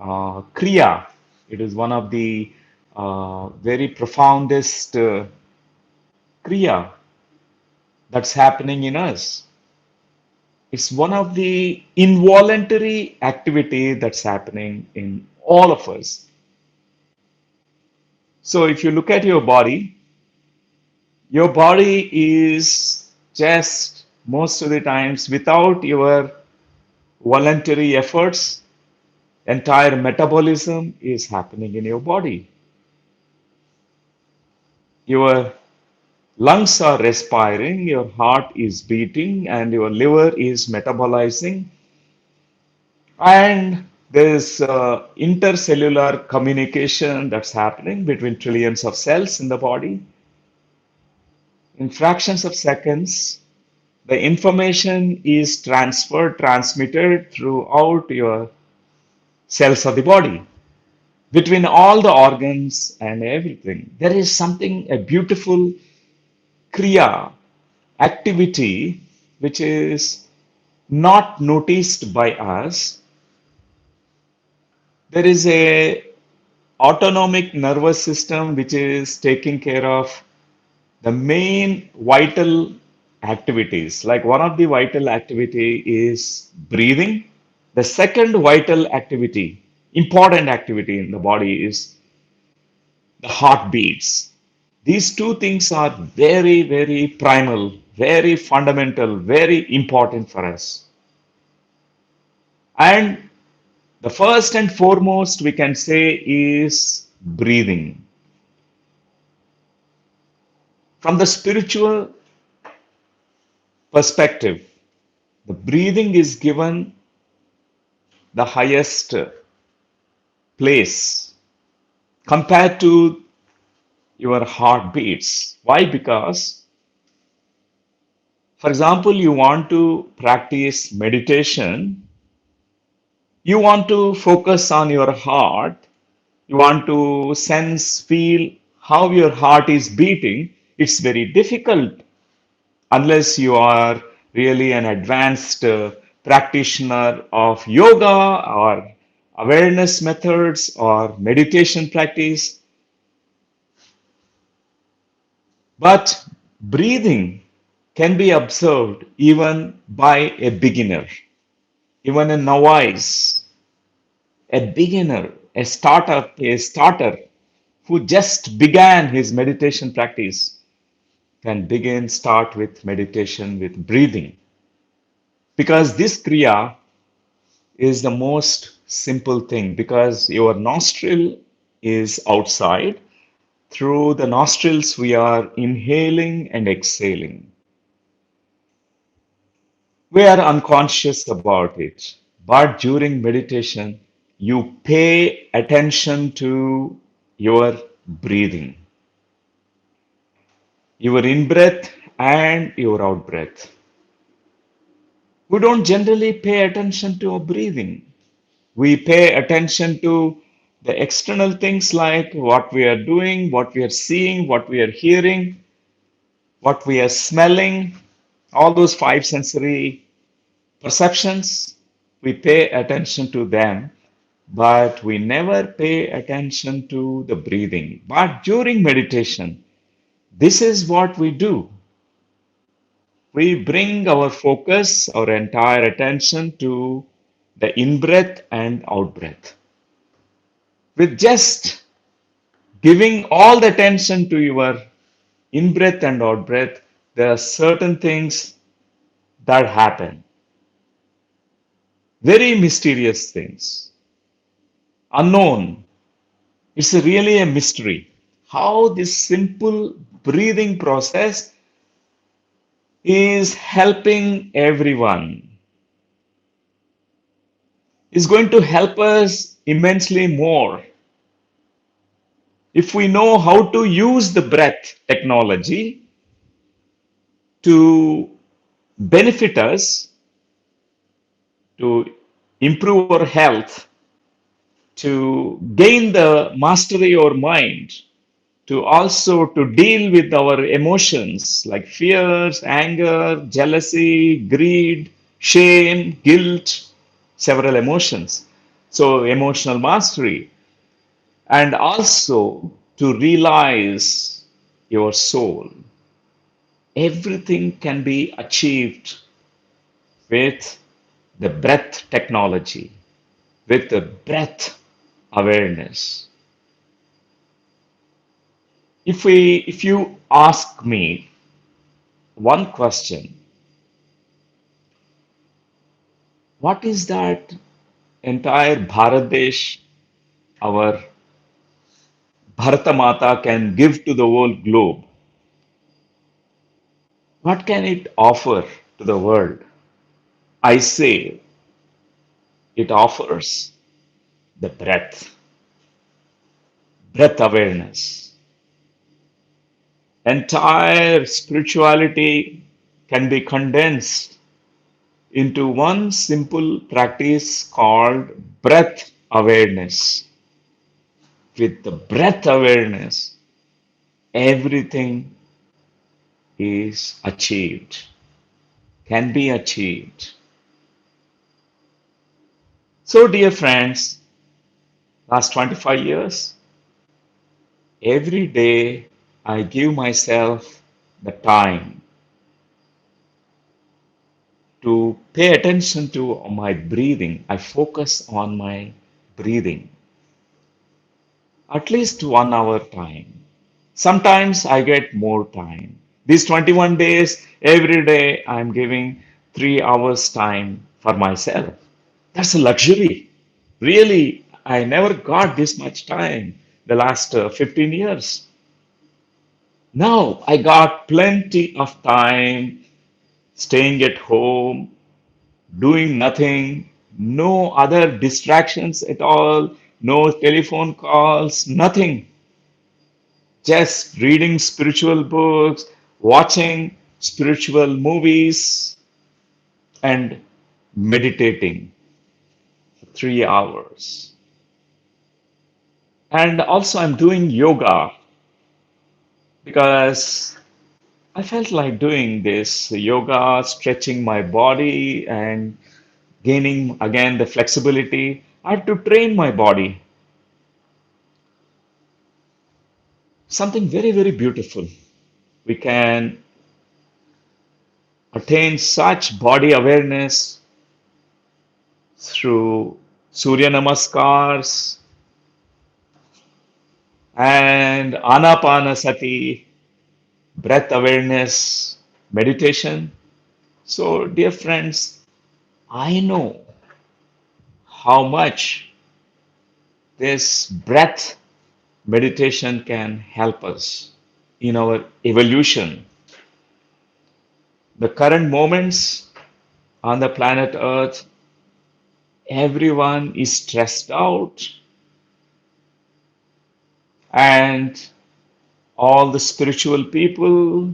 Kriya. It is one of the very profoundest Kriya that's happening in us. It's one of the involuntary activity that's happening in all of us. So if you look at your body is just most of the times without your voluntary efforts, entire metabolism is happening in your body. Your lungs are respiring, your heart is beating, and your liver is metabolizing. And there is intercellular communication that's happening between trillions of cells in the body. In fractions of seconds, the information is transferred, transmitted throughout your cells of the body, between all the organs and everything. There is something, a beautiful kriya, activity, which is not noticed by us. There is a autonomic nervous system which is taking care of the main vital activities. Like one of the vital activity is breathing. The second vital activity, important activity in the body is the heartbeats. These two things are very, very primal, very fundamental, very important for us. And the first and foremost we can say is breathing. From the spiritual perspective, the breathing is given the highest place compared to your heartbeats. Why? Because, for example, you want to practice meditation, you want to focus on your heart, you want to sense, feel how your heart is beating. It's very difficult unless you are really an advanced practitioner of yoga or awareness methods or meditation practice. But breathing can be observed even by a beginner, even a novice, a beginner, a starter who just began his meditation practice can start with meditation with breathing. Because this kriya is the most simple thing, because your nostril is outside. Through the nostrils, we are inhaling and exhaling. We are unconscious about it. But during meditation, you pay attention to your breathing, your in breath and your out breath. We don't generally pay attention to our breathing. We pay attention to the external things like what we are doing, what we are seeing, what we are hearing, what we are smelling, all those five sensory perceptions. We pay attention to them, but we never pay attention to the breathing. But during meditation, this is what we do. We bring our focus, our entire attention to the in breath and out breath. With just giving all the attention to your in breath and out breath, there are certain things that happen. Very mysterious things. Unknown. It's really a mystery. How this simple breathing process is helping everyone, is going to help us immensely more if we know how to use the breath technology to benefit us, to improve our health, to gain the mastery over mind, to also to deal with our emotions like fears, anger, jealousy, greed, shame, guilt, several emotions. So, emotional mastery, and also to realize your soul. Everything can be achieved with the breath technology, with the breath awareness. If you ask me one question, what is that entire Bharat Desh, our Bharata Mata can give to the whole globe? What can it offer to the world? I say it offers the breath awareness. Entire spirituality can be condensed into one simple practice called breath awareness. With the breath awareness, everything is achieved, can be achieved. So, dear friends, last 25 years, every day I give myself the time to pay attention to my breathing. I focus on my breathing at least 1 hour time. Sometimes I get more time. These 21 days, every day I'm giving 3 hours time for myself. That's a luxury. Really, I never got this much time the last 15 years. Now I got plenty of time staying at home, doing nothing, no other distractions at all, no telephone calls, nothing. Just reading spiritual books, watching spiritual movies, and meditating for 3 hours. And also, I'm doing yoga because I felt like doing this yoga, stretching my body and gaining again the flexibility. I had to train my body. Something very, very beautiful. We can attain such body awareness through Surya Namaskars and Anapanasati, breath awareness, meditation. So, dear friends, I know how much this breath meditation can help us in our evolution. The current moments on the planet Earth, everyone is stressed out, and all the spiritual people,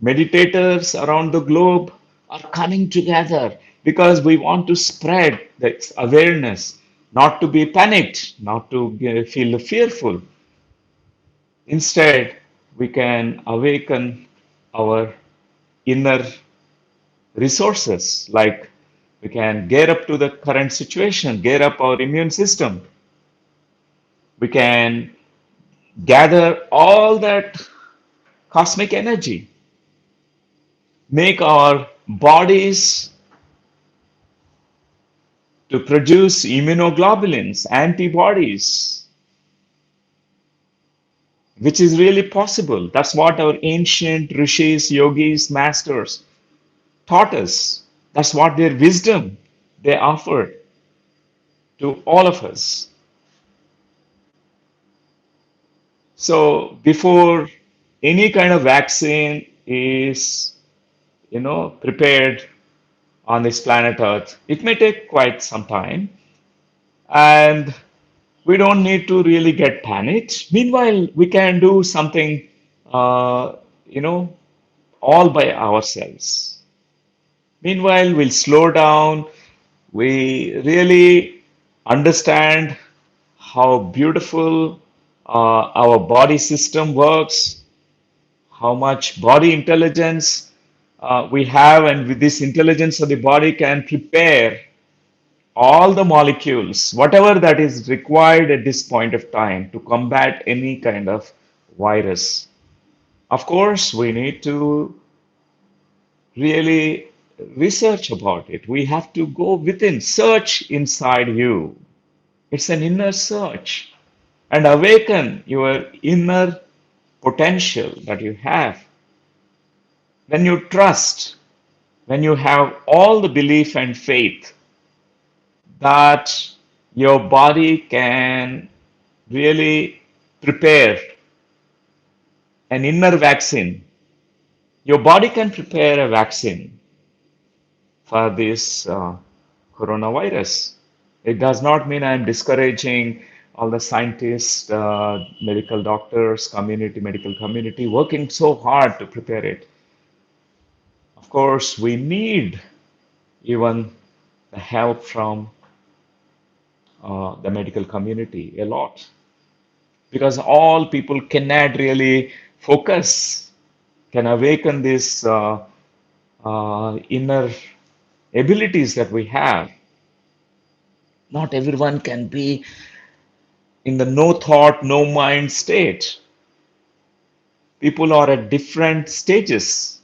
meditators around the globe are coming together because we want to spread that awareness, not to be panicked, not to feel fearful. Instead, we can awaken our inner resources, like we can gear up to the current situation, gear up our immune system. We can gather all that cosmic energy, make our bodies to produce immunoglobulins, antibodies, which is really possible. That's what our ancient rishis, yogis, masters taught us. That's what their wisdom they offered to all of us. So before any kind of vaccine is, prepared on this planet Earth, it may take quite some time, and we don't need to really get panicked. Meanwhile, we can do something, uh, you know, all by ourselves. Meanwhile, we'll slow down. We really understand how beautiful our body system works, how much body intelligence we have, and with this intelligence of the body can prepare all the molecules, whatever that is required at this point of time to combat any kind of virus. Of course, we need to really research about it. We have to go within, search inside you. It's an inner search and awaken your inner potential that you have. When you trust, when you have all the belief and faith that your body can really prepare an inner vaccine, your body can prepare a vaccine for this coronavirus. It does not mean I'm discouraging all the scientists, medical doctors, community, medical community working so hard to prepare it. Of course, we need even the help from the medical community a lot because all people cannot really focus, can awaken this inner abilities that we have. Not everyone can be in the no thought, no mind state. People are at different stages,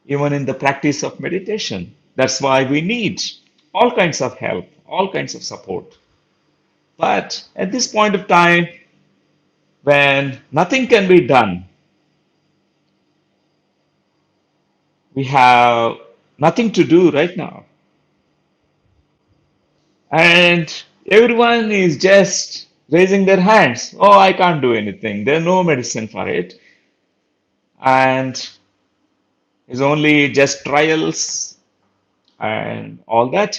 even in the practice of meditation. That's why we need all kinds of help, all kinds of support. But at this point of time, when nothing can be done, we have nothing to do right now. And everyone is just raising their hands. Oh, I can't do anything. There's no medicine for it. And it's only just trials and all that.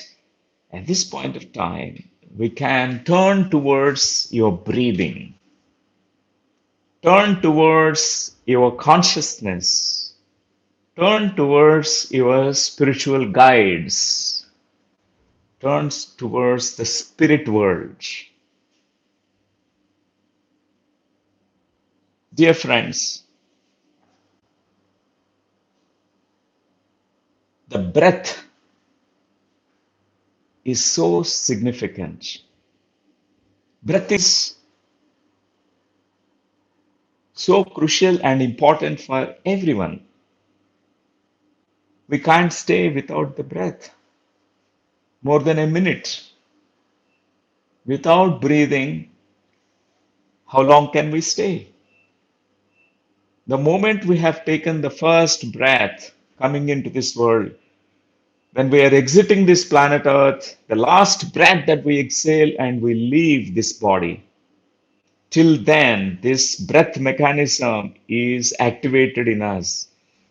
At this point of time, we can turn towards your breathing, turn towards your consciousness, turn towards your spiritual guides, turn towards the spirit world. Dear friends, the breath is so significant. Breath is so crucial and important for everyone. We can't stay without the breath more than a minute. Without breathing, how long can we stay? The moment we have taken the first breath coming into this world, when we are exiting this planet Earth, the last breath that we exhale and we leave this body, till then, this breath mechanism is activated in us.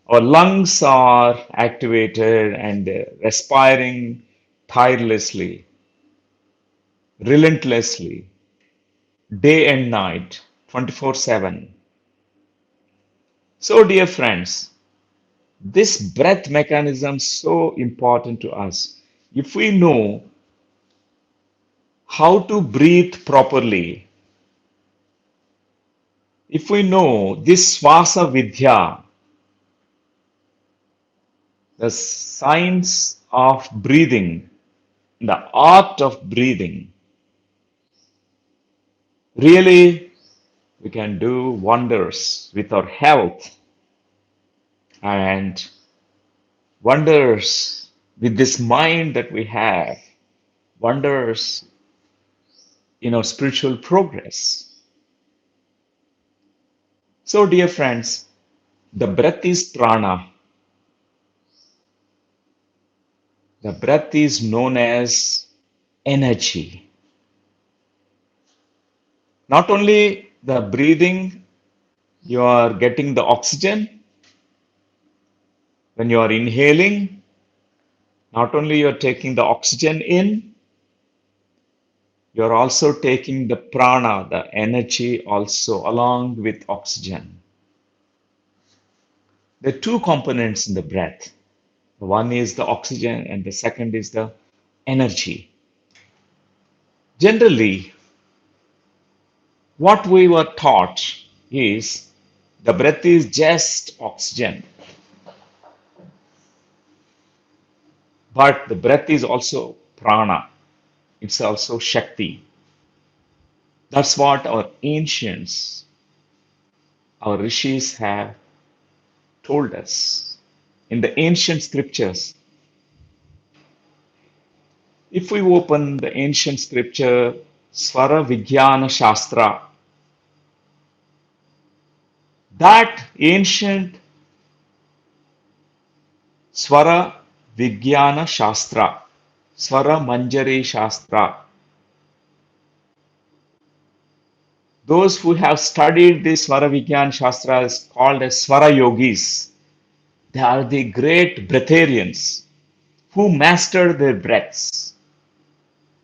Our lungs are activated and respiring tirelessly, relentlessly, day and night, 24/7. So, dear friends, this breath mechanism is so important to us. If we know how to breathe properly, if we know this Swasa Vidya, the science of breathing, the art of breathing, really we can do wonders with our health and wonders with this mind that we have, wonders in our spiritual progress. So, dear friends, the breath is prana. The breath is known as energy. Not only the breathing, you are getting the oxygen when you are inhaling, not only you're taking the oxygen in, you're also taking the prana, the energy also along with oxygen. There are two components in the breath. One is the oxygen and the second is the energy. Generally, what we were taught is the breath is just oxygen. But the breath is also prana, it's also Shakti. That's what our ancients, our rishis have told us. In the ancient scriptures, if we open the ancient scripture, Swara Vijnana Shastra, that ancient Swara Vijnana Shastra, Swara Manjari Shastra, those who have studied this Swara Vijnana Shastra is called as Swara Yogis. They are the great breatharians who mastered their breaths,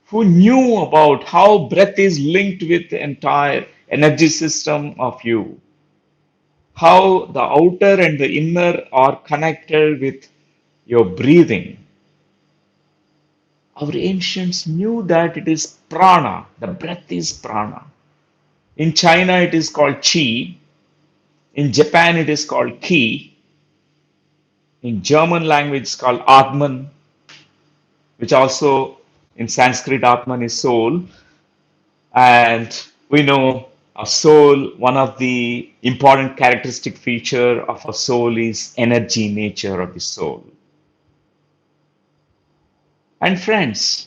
who knew about how breath is linked with the entire energy system of you, how the outer and the inner are connected with your breathing. Our ancients knew that it is prana, the breath is prana. In China, it is called chi. In Japan, it is called ki. In German language, it's called atman, which also in Sanskrit, atman is soul. And we know a soul, one of the important characteristic feature of a soul is energy nature of the soul. And friends,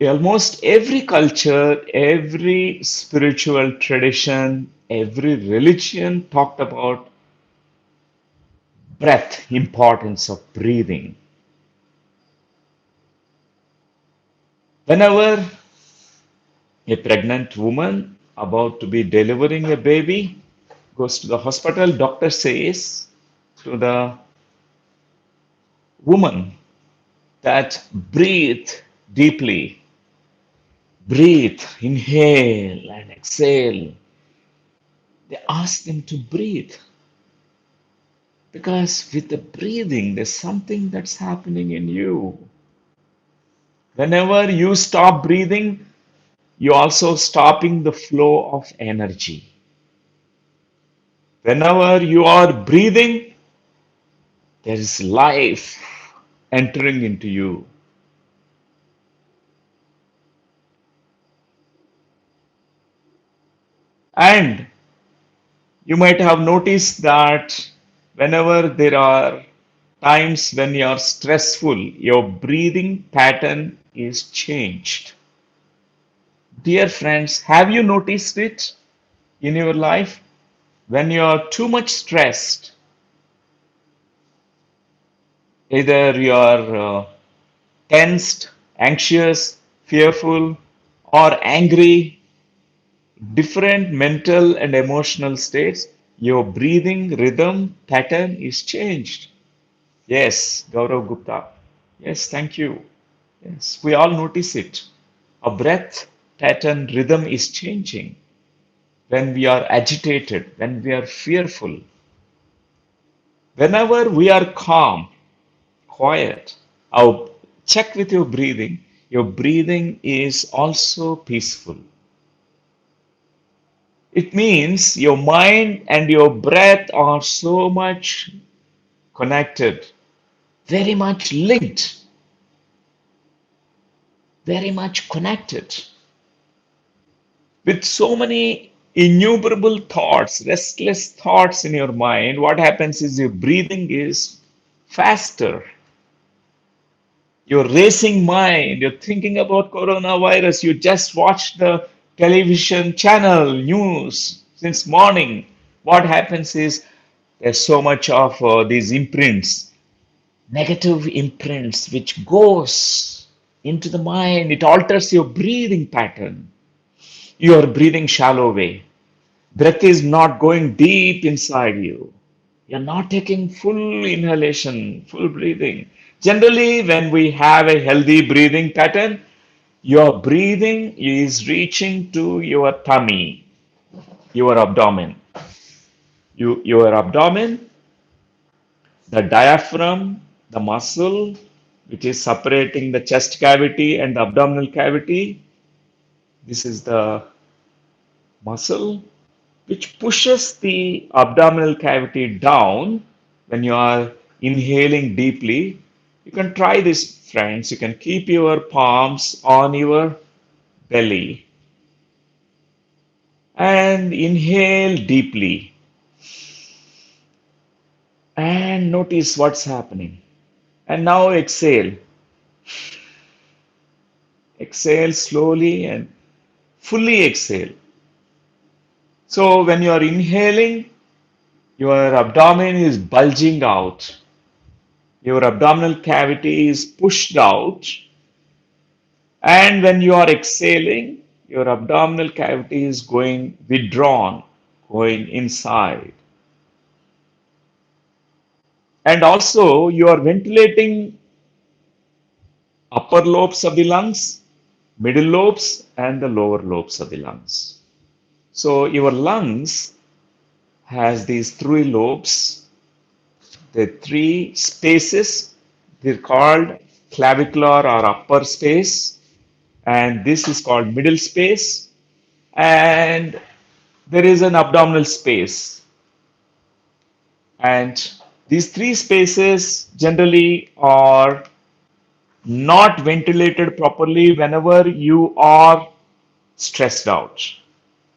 almost every culture, every spiritual tradition, every religion talked about breath, importance of breathing. Whenever a pregnant woman about to be delivering a baby goes to the hospital, doctor says to the woman that breathe deeply, breathe, inhale and exhale. They ask them to breathe because with the breathing, there's something that's happening in you. Whenever you stop breathing, you're also stopping the flow of energy. Whenever you are breathing, there is life entering into you. And you might have noticed that whenever there are times when you are stressful, your breathing pattern is changed. Dear friends, have you noticed it in your life? When you are too much stressed, either you are tensed, anxious, fearful, or angry, different mental and emotional states, your breathing rhythm pattern is changed. Yes, Gaurav Gupta. Yes, thank you. Yes, we all notice it. Our breath pattern rhythm is changing when we are agitated, when we are fearful. Whenever we are calm, quiet, our check with your breathing. Your breathing is also peaceful. It means your mind and your breath are so much connected, very much linked, very much connected. With so many innumerable thoughts, restless thoughts in your mind, what happens is your breathing is faster. Your racing mind, you're thinking about coronavirus, you just watched the television channel news since morning. What happens is there's so much of these imprints, negative imprints, which goes into the mind. It alters your breathing pattern. You are breathing shallow way. Breath is not going deep inside you. You're not taking full inhalation, full breathing. Generally, when we have a healthy breathing pattern, your breathing is reaching to your tummy, your abdomen. Your abdomen, the diaphragm, the muscle, which is separating the chest cavity and the abdominal cavity. This is the muscle which pushes the abdominal cavity down when you are inhaling deeply. You can try this, friends. You can keep your palms on your belly and inhale deeply and notice what's happening. And now exhale. Exhale slowly and fully exhale. So when you are inhaling, your abdomen is bulging out. Your abdominal cavity is pushed out. And when you are exhaling, your abdominal cavity is going withdrawn, going inside. And also, you are ventilating upper lobes of the lungs, middle lobes, and the lower lobes of the lungs. So your lungs has these three lobes, the three spaces. They're called clavicular or upper space, and this is called middle space, and there is an abdominal space. And these three spaces generally are not ventilated properly whenever you are stressed out,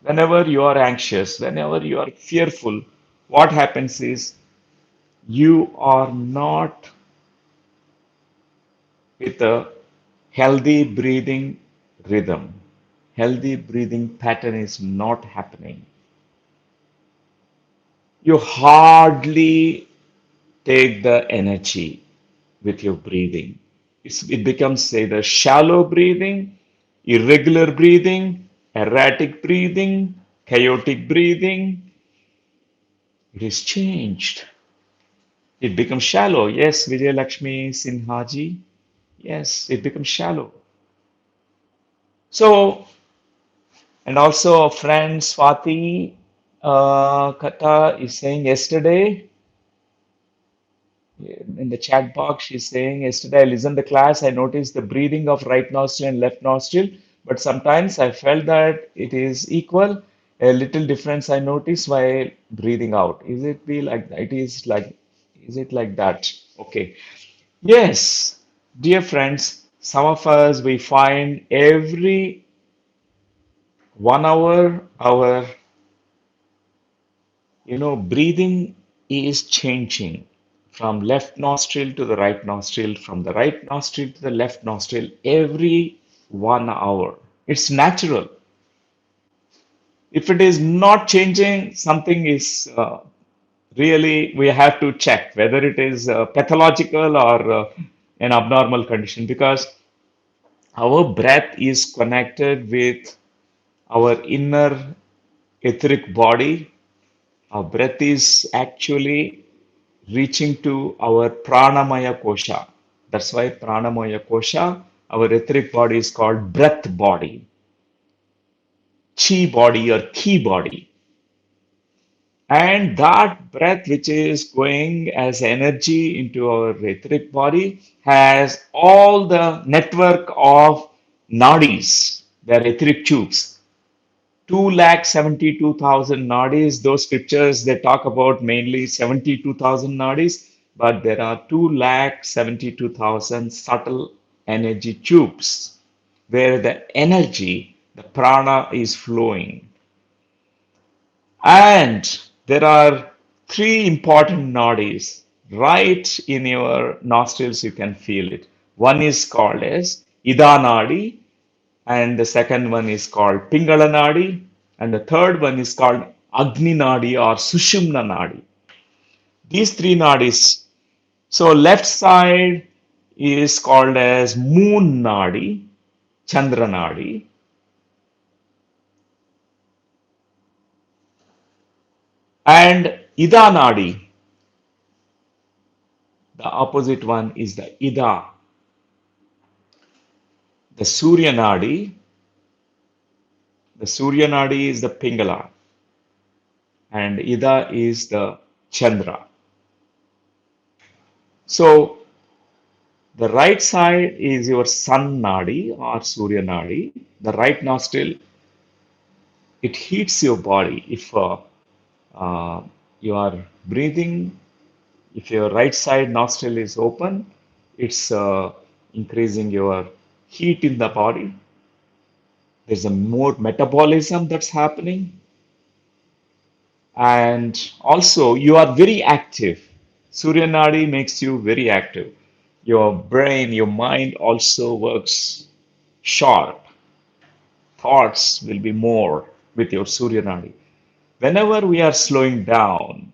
whenever you are anxious, whenever you are fearful. What happens is you are not with a healthy breathing rhythm. Healthy breathing pattern is not happening. You hardly take the energy with your breathing. It becomes either shallow breathing, irregular breathing, erratic breathing, chaotic breathing. It is changed. It becomes shallow. Yes, Vijay Lakshmi Sinhaji. Yes, it becomes shallow. So, and also a friend Swati Kata is saying yesterday in the chat box, she's saying, yesterday I listened to class, I noticed the breathing of right nostril and left nostril, but sometimes I felt that it is equal. A little difference I noticed while breathing out. Is it be like that? Is it like that? Okay. Yes, dear friends, some of us we find every 1 hour our breathing is changing from left nostril to the right nostril, from the right nostril to the left nostril every 1 hour. It's natural. If it is not changing, something is really, we have to check whether it is pathological or an abnormal condition, because our breath is connected with our inner etheric body. Our breath is actually reaching to our pranamaya kosha. That's why pranamaya kosha, our etheric body is called breath body, chi body or ki body. And that breath, which is going as energy into our etheric body, has all the network of nadis, their etheric tubes. 272,000 nadis. Those scriptures they talk about mainly 72,000 nadis, but there are 272,000 subtle energy tubes where the energy, the prana is flowing. And there are three important nadis right in your nostrils, you can feel it. One is called as Ida Nadi, and the second one is called Pingala Nadi, and the third one is called Agni Nadi or Sushumna Nadi. These three nadis. So left side is called as Moon Nadi, Chandra Nadi, and Ida Nadi. The opposite one is the Ida, the Surya Nadi. The Surya Nadi is the Pingala, and Ida is the Chandra. So the right side is your Sun Nadi or Surya Nadi. The right nostril, it heats your body. If you are breathing, if your right side nostril is open, It's increasing your heat in the body. There's a more metabolism that's happening, and also you are very active. Surya Nadi makes you very active. Your brain, your mind also works sharp. Thoughts will be more with your Surya Nadi. Whenever we are slowing down,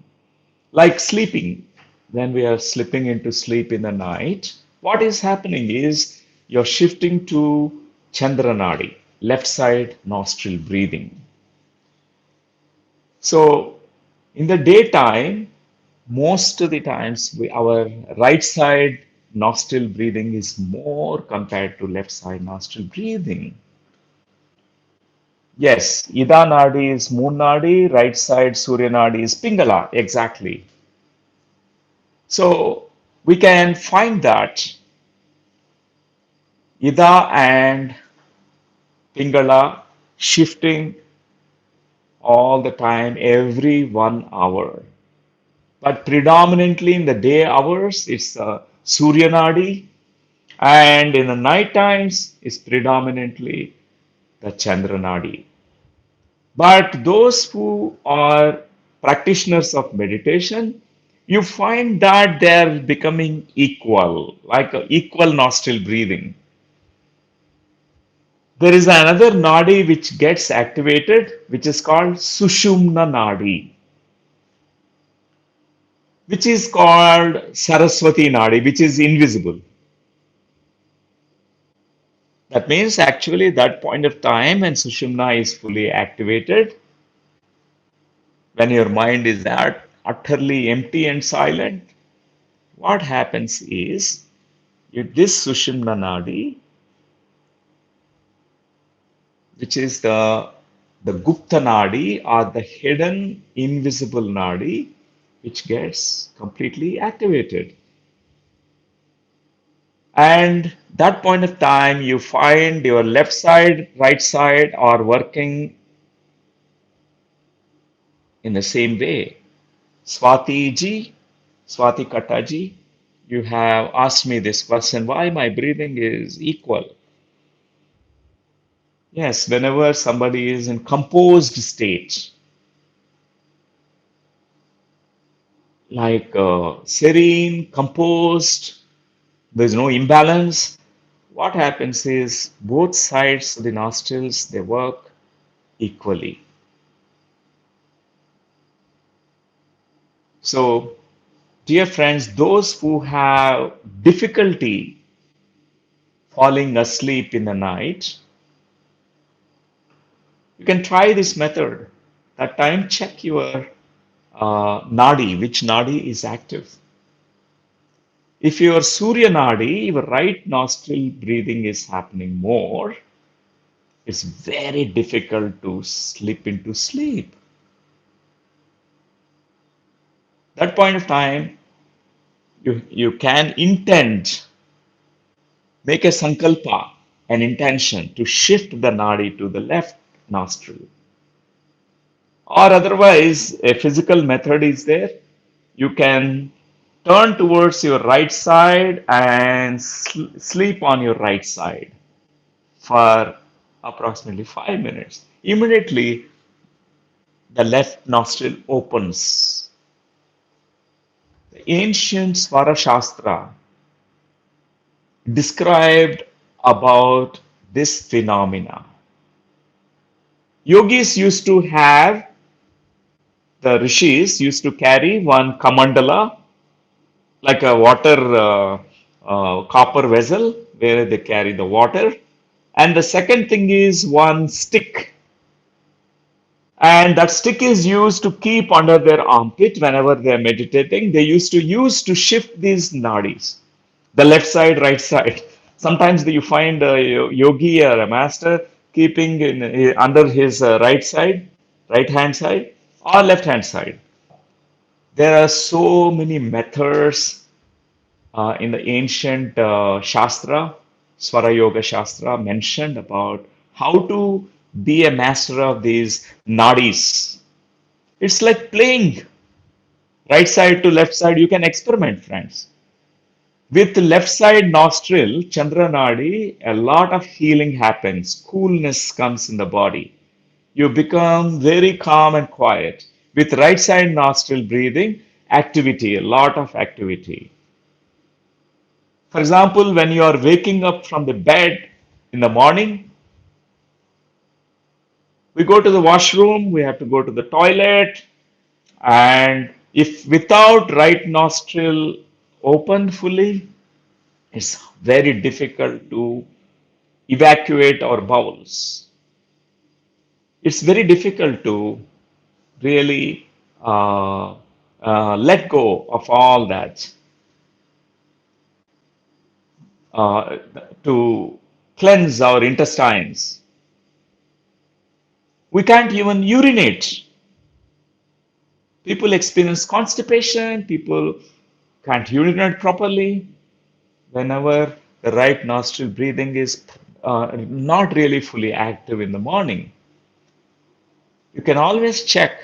like sleeping, when we are slipping into sleep in the night, what is happening is you're shifting to Chandra Nadi, left side nostril breathing. So in the daytime, most of the times our right side nostril breathing is more compared to left side nostril breathing. Yes, Ida Nadi is Moon Nadi, right side Surya Nadi is Pingala, exactly. So we can find that Ida and Pingala shifting all the time, every 1 hour. But predominantly in the day hours, it's Surya Nadi, and in the night times, it's predominantly the Chandra Nadi. But those who are practitioners of meditation, you find that they're becoming equal, like a equal nostril breathing. There is another nadi which gets activated, which is called Sushumna Nadi, which is called Saraswati Nadi, which is invisible. That means actually that point of time when Sushumna is fully activated, when your mind is utterly empty and silent, what happens is this Sushumna Nadi, which is the Gupta Nadi or the hidden invisible Nadi, which gets completely activated. And that point of time, you find your left side, right side are working in the same way. Swati ji, Swati Kataji, you have asked me this question, why my breathing is equal. Yes, whenever somebody is in composed state, like serene, composed, there's no imbalance. What happens is both sides of the nostrils they work equally. So, dear friends, those who have difficulty falling asleep in the night, you can try this method. That time, check your nadi, which nadi is active. If your Surya Nadi, your right nostril breathing is happening more, it's very difficult to slip into sleep. That point of time, you can intend, make a sankalpa, an intention to shift the nadi to the left nostril. Or otherwise, a physical method is there. You can turn towards your right side and sleep on your right side for approximately 5 minutes. Immediately, the left nostril opens. The ancient Swara Shastra described about this phenomena. Yogis used to have, the rishis used to carry one kamandala, like a water copper vessel where they carry the water. And the second thing is one stick. And that stick is used to keep under their armpit whenever they are meditating. They used to use to shift these nadis, the left side, right side. Sometimes you find a yogi or a master keeping under his right side, right hand side, or left hand side. There are so many methods in the ancient Shastra, Swara Yoga Shastra, mentioned about how to be a master of these nadis. It's like playing right side to left side. You can experiment, friends. With left side nostril, Chandra Nadi, a lot of healing happens. Coolness comes in the body. You become very calm and quiet. With right side nostril breathing, activity, a lot of activity. For example, when you are waking up from the bed in the morning, we go to the washroom, we have to go to the toilet, and if without right nostril open fully, it's very difficult to evacuate our bowels. It's very difficult to really let go of all that, uh, to cleanse our intestines. We can't even urinate. People experience constipation, people can't urinate properly whenever the right nostril breathing is not really fully active in the morning. You can always check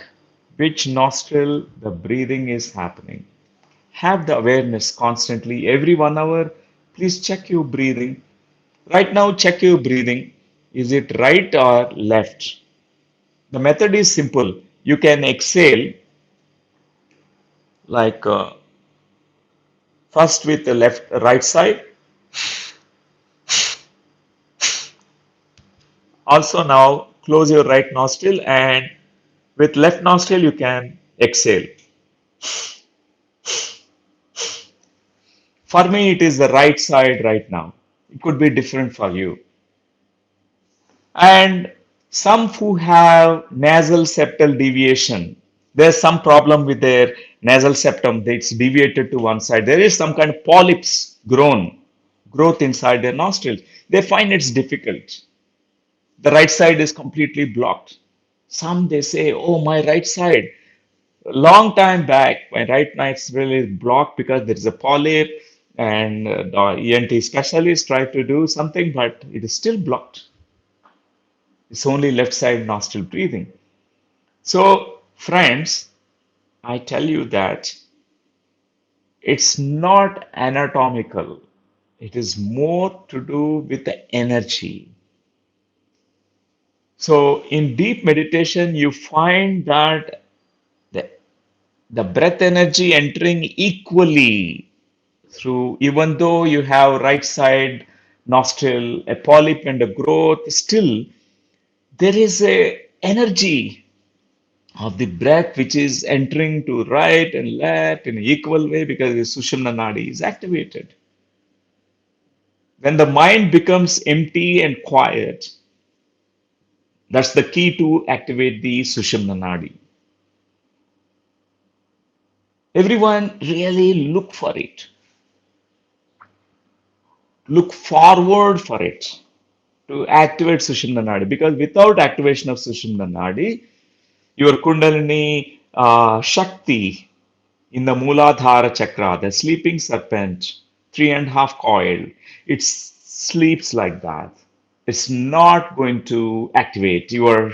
which nostril the breathing is happening. Have the awareness constantly. Every 1 hour, please check your breathing. Right now, check your breathing. Is it right or left? The method is simple. You can exhale like first with the right side. Also now close your right nostril, and with left nostril you can exhale. For me, it is the right side right now. It could be different for you. And some who have nasal septal deviation, there's some problem with their nasal septum. It's deviated to one side. There is some kind of polyps growth inside their nostrils. They find it's difficult. The right side is completely blocked. Some they say, oh, my right side. Long time back, my right nostril is blocked because there is a polyp, and the ENT specialist tried to do something, but it is still blocked. It's only left side nostril breathing. So, friends, I tell you that it's not anatomical. It is more to do with the energy. So, in deep meditation, you find that the, the breath energy entering equally through, even though you have right side nostril, a polyp and a growth, still there is a energy of the breath which is entering to right and left in an equal way because the Sushumna Nadi is activated. When the mind becomes empty and quiet, that's the key to activate the Sushumna Nadi. Everyone really look for it, look forward for it to activate Sushumna Nadi, because without activation of Sushumna Nadi, your Kundalini Shakti in the Muladhara Chakra, the sleeping serpent, 3.5 coil, it sleeps like that. It's not going to activate. Your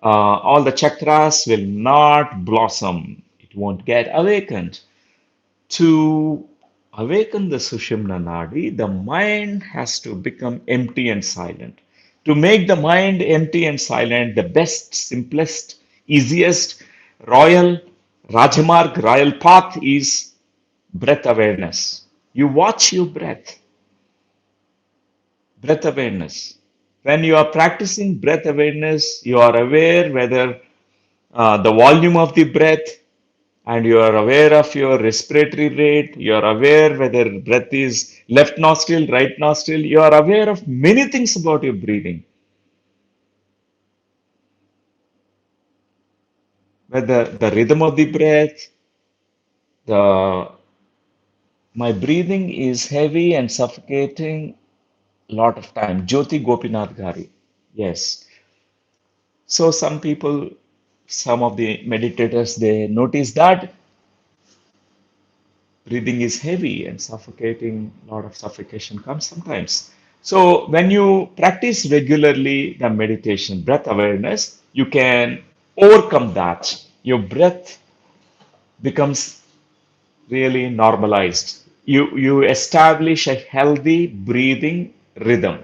all the chakras will not blossom. It won't get awakened. To awaken the Sushumna Nadi, the mind has to become empty and silent. To make the mind empty and silent, the best, simplest, easiest, royal Rajamarg, royal path is breath awareness. You watch your breath awareness. When you are practicing breath awareness, you are aware whether the volume of the breath, and you are aware of your respiratory rate, you are aware whether breath is left nostril, right nostril, you are aware of many things about your breathing, whether the rhythm of the breath, the my breathing is heavy and suffocating a lot of time. Jyoti Gopinath Gari. Yes. So some people, some of the meditators, they notice that breathing is heavy and suffocating, a lot of suffocation comes sometimes. So when you practice regularly the meditation, breath awareness, you can overcome that. Your breath becomes really normalized. You establish a healthy breathing rhythm.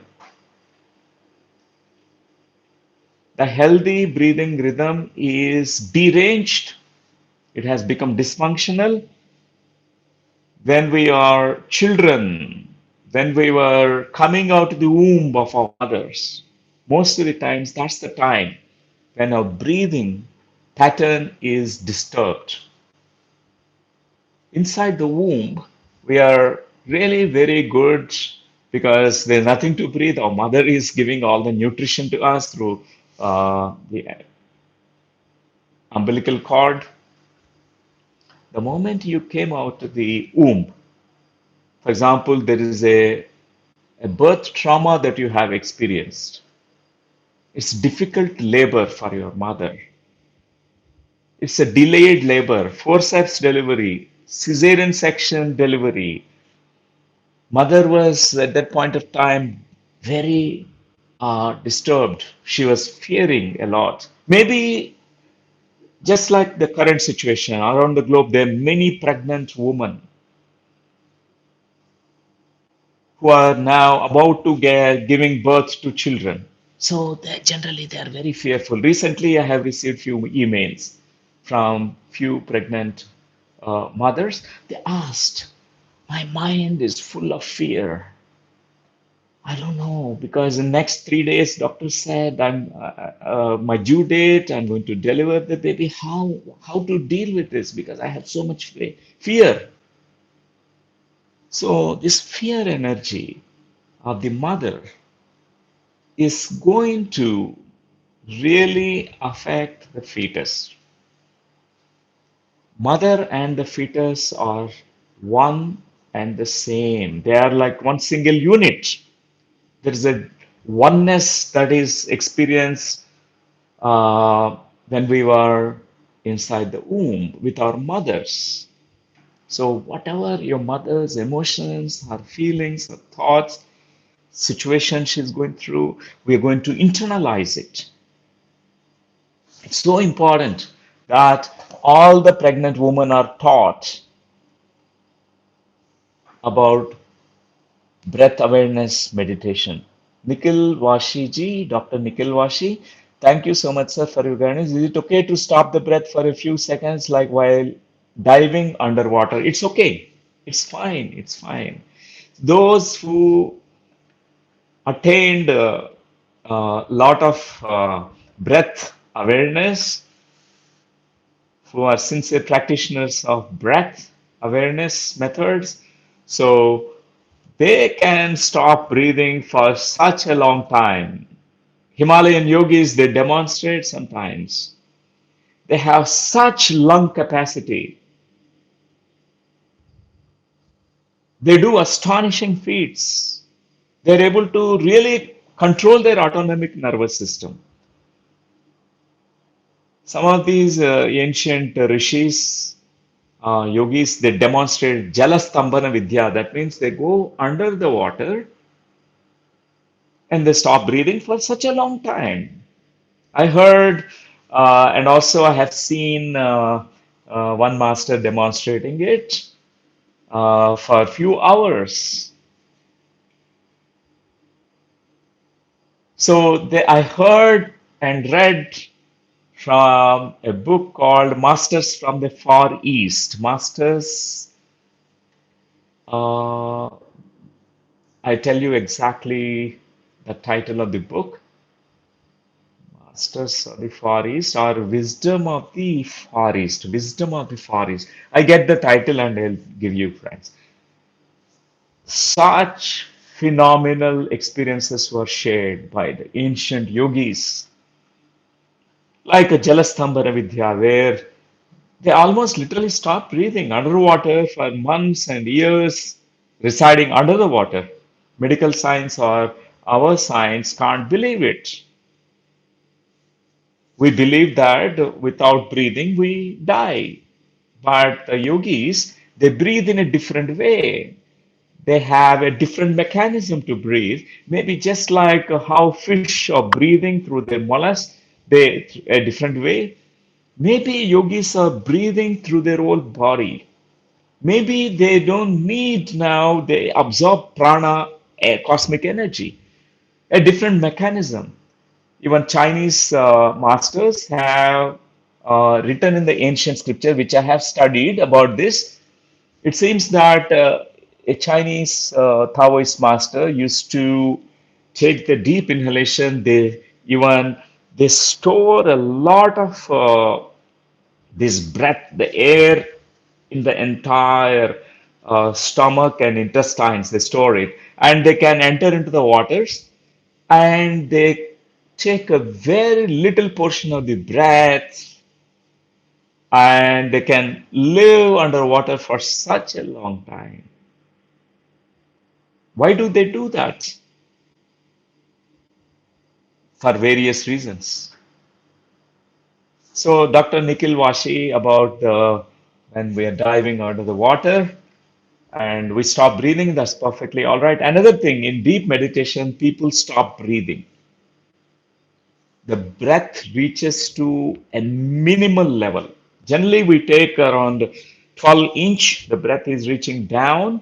The healthy breathing rhythm is deranged, it has become dysfunctional when we are children, when we were coming out of the womb of our mothers. Most of the times, that's the time when our breathing pattern is disturbed. Inside the womb, we are really very good because there's nothing to breathe. Our mother is giving all the nutrition to us through the umbilical cord. The moment you came out of the womb, for example, there is a birth trauma that you have experienced. It's difficult labor for your mother. It's a delayed labor, forceps delivery, cesarean section delivery. Mother was at that point of time very disturbed. She was fearing a lot. Maybe just like the current situation around the globe, there are many pregnant women who are now about to get giving birth to children. So they are very fearful. Recently, I have received few emails from few pregnant mothers. They asked, "My mind is full of fear. I don't know because in next 3 days, doctor said my due date. I'm going to deliver the baby. How to deal with this? Because I have so much fear." So this fear energy of the mother is going to really affect the fetus. Mother and the fetus are one and the same. They are like one single unit. There is a oneness that is experienced when we were inside the womb with our mothers. So, whatever your mother's emotions, her feelings, her thoughts, situation she's going through, we are going to internalize it. It's so important that all the pregnant women are taught about breath awareness meditation. Nikhil Vashi ji, Dr. Nikhil Vashi, thank you so much, sir, for your guidance. Is it okay to stop the breath for a few seconds, like while diving underwater? It's okay. It's fine. It's fine. Those who attained a lot of breath awareness, who are sincere practitioners of breath awareness methods, so they can stop breathing for such a long time. Himalayan yogis, they demonstrate sometimes. They have such lung capacity. They do astonishing feats. They're able to really control their autonomic nervous system. Some of these ancient rishis, yogis, they demonstrate jalastambhana vidya. That means they go under the water and they stop breathing for such a long time. I heard, and also I have seen one master demonstrating it for a few hours. So I heard and read from a book called Masters from the Far East. Masters, uh, I tell you exactly the title of the book. Masters of the Far East or Wisdom of the Far East. Wisdom of the Far East. I get the title and I'll give you friends. Such phenomenal experiences were shared by the ancient yogis, like a Jalastambhara Vidya, where they almost literally stopped breathing underwater for months and years, residing under the water. Medical science or our science can't believe it. We believe that without breathing we die. But the yogis, they breathe in a different way. They have a different mechanism to breathe. Maybe just like how fish are breathing through their mollusks, they a different way. Maybe yogis are breathing through their whole body. Maybe they don't need now, they absorb prana, cosmic energy, a different mechanism. Even Chinese masters have written in the ancient scripture, which I have studied about this. It seems that a Chinese Taoist master used to take the deep inhalation. They store a lot of this breath, the air in the entire stomach and intestines. They store it, and they can enter into the waters, and they take a very little portion of the breath, and they can live underwater for such a long time. Why do they do that? For various reasons. So, Dr. Nikhil Vashi, about when we are diving under the water and we stop breathing, that's perfectly all right. Another thing, in deep meditation, people stop breathing. The breath reaches to a minimal level. Generally, we take around 12 inch, the breath is reaching down,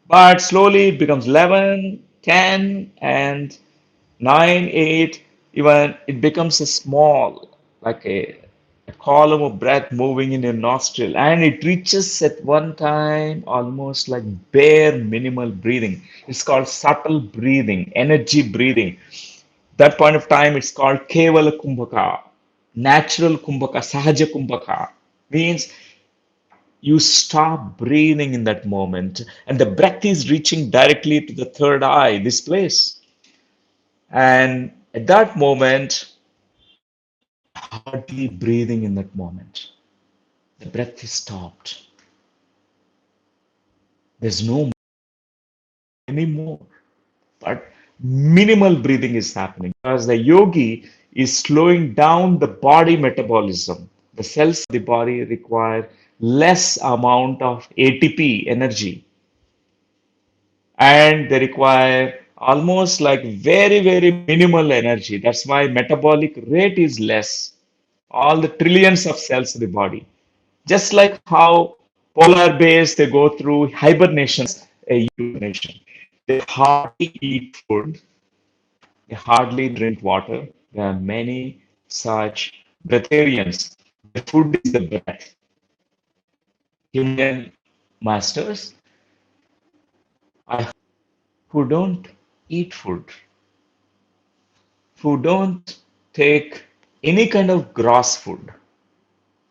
but slowly it becomes 11, 10, and 9, 8, even it becomes a small, like a column of breath moving in your nostril, and it reaches at one time almost like bare minimal breathing. It's called subtle breathing, energy breathing. That point of time, it's called Kevala Kumbhaka, natural Kumbhaka, Sahaja Kumbhaka. Means you stop breathing in that moment, and the breath is reaching directly to the third eye, this place. And at that moment, you are hardly breathing in that moment. The breath is stopped. There's no anymore. But minimal breathing is happening because the yogi is slowing down the body metabolism. The cells of the body require less amount of ATP energy, and they require almost like very, very minimal energy. That's why metabolic rate is less. All the trillions of cells in the body. Just like how polar bears they go through hibernations, a hibernation. They hardly eat food, they hardly drink water. There are many such breatharians. The food is the breath. Himalayan masters I, who don't eat food, who don't take any kind of gross food,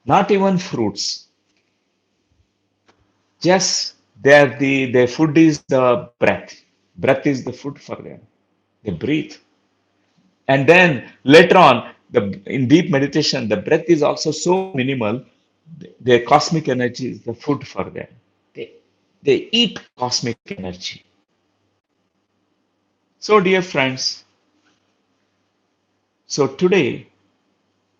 not even fruits. Just their food is the breath. Breath is the food for them. They breathe. And then later on, in deep meditation, the breath is also so minimal, their cosmic energy is the food for them. They, they eat cosmic energy. So, dear friends, so today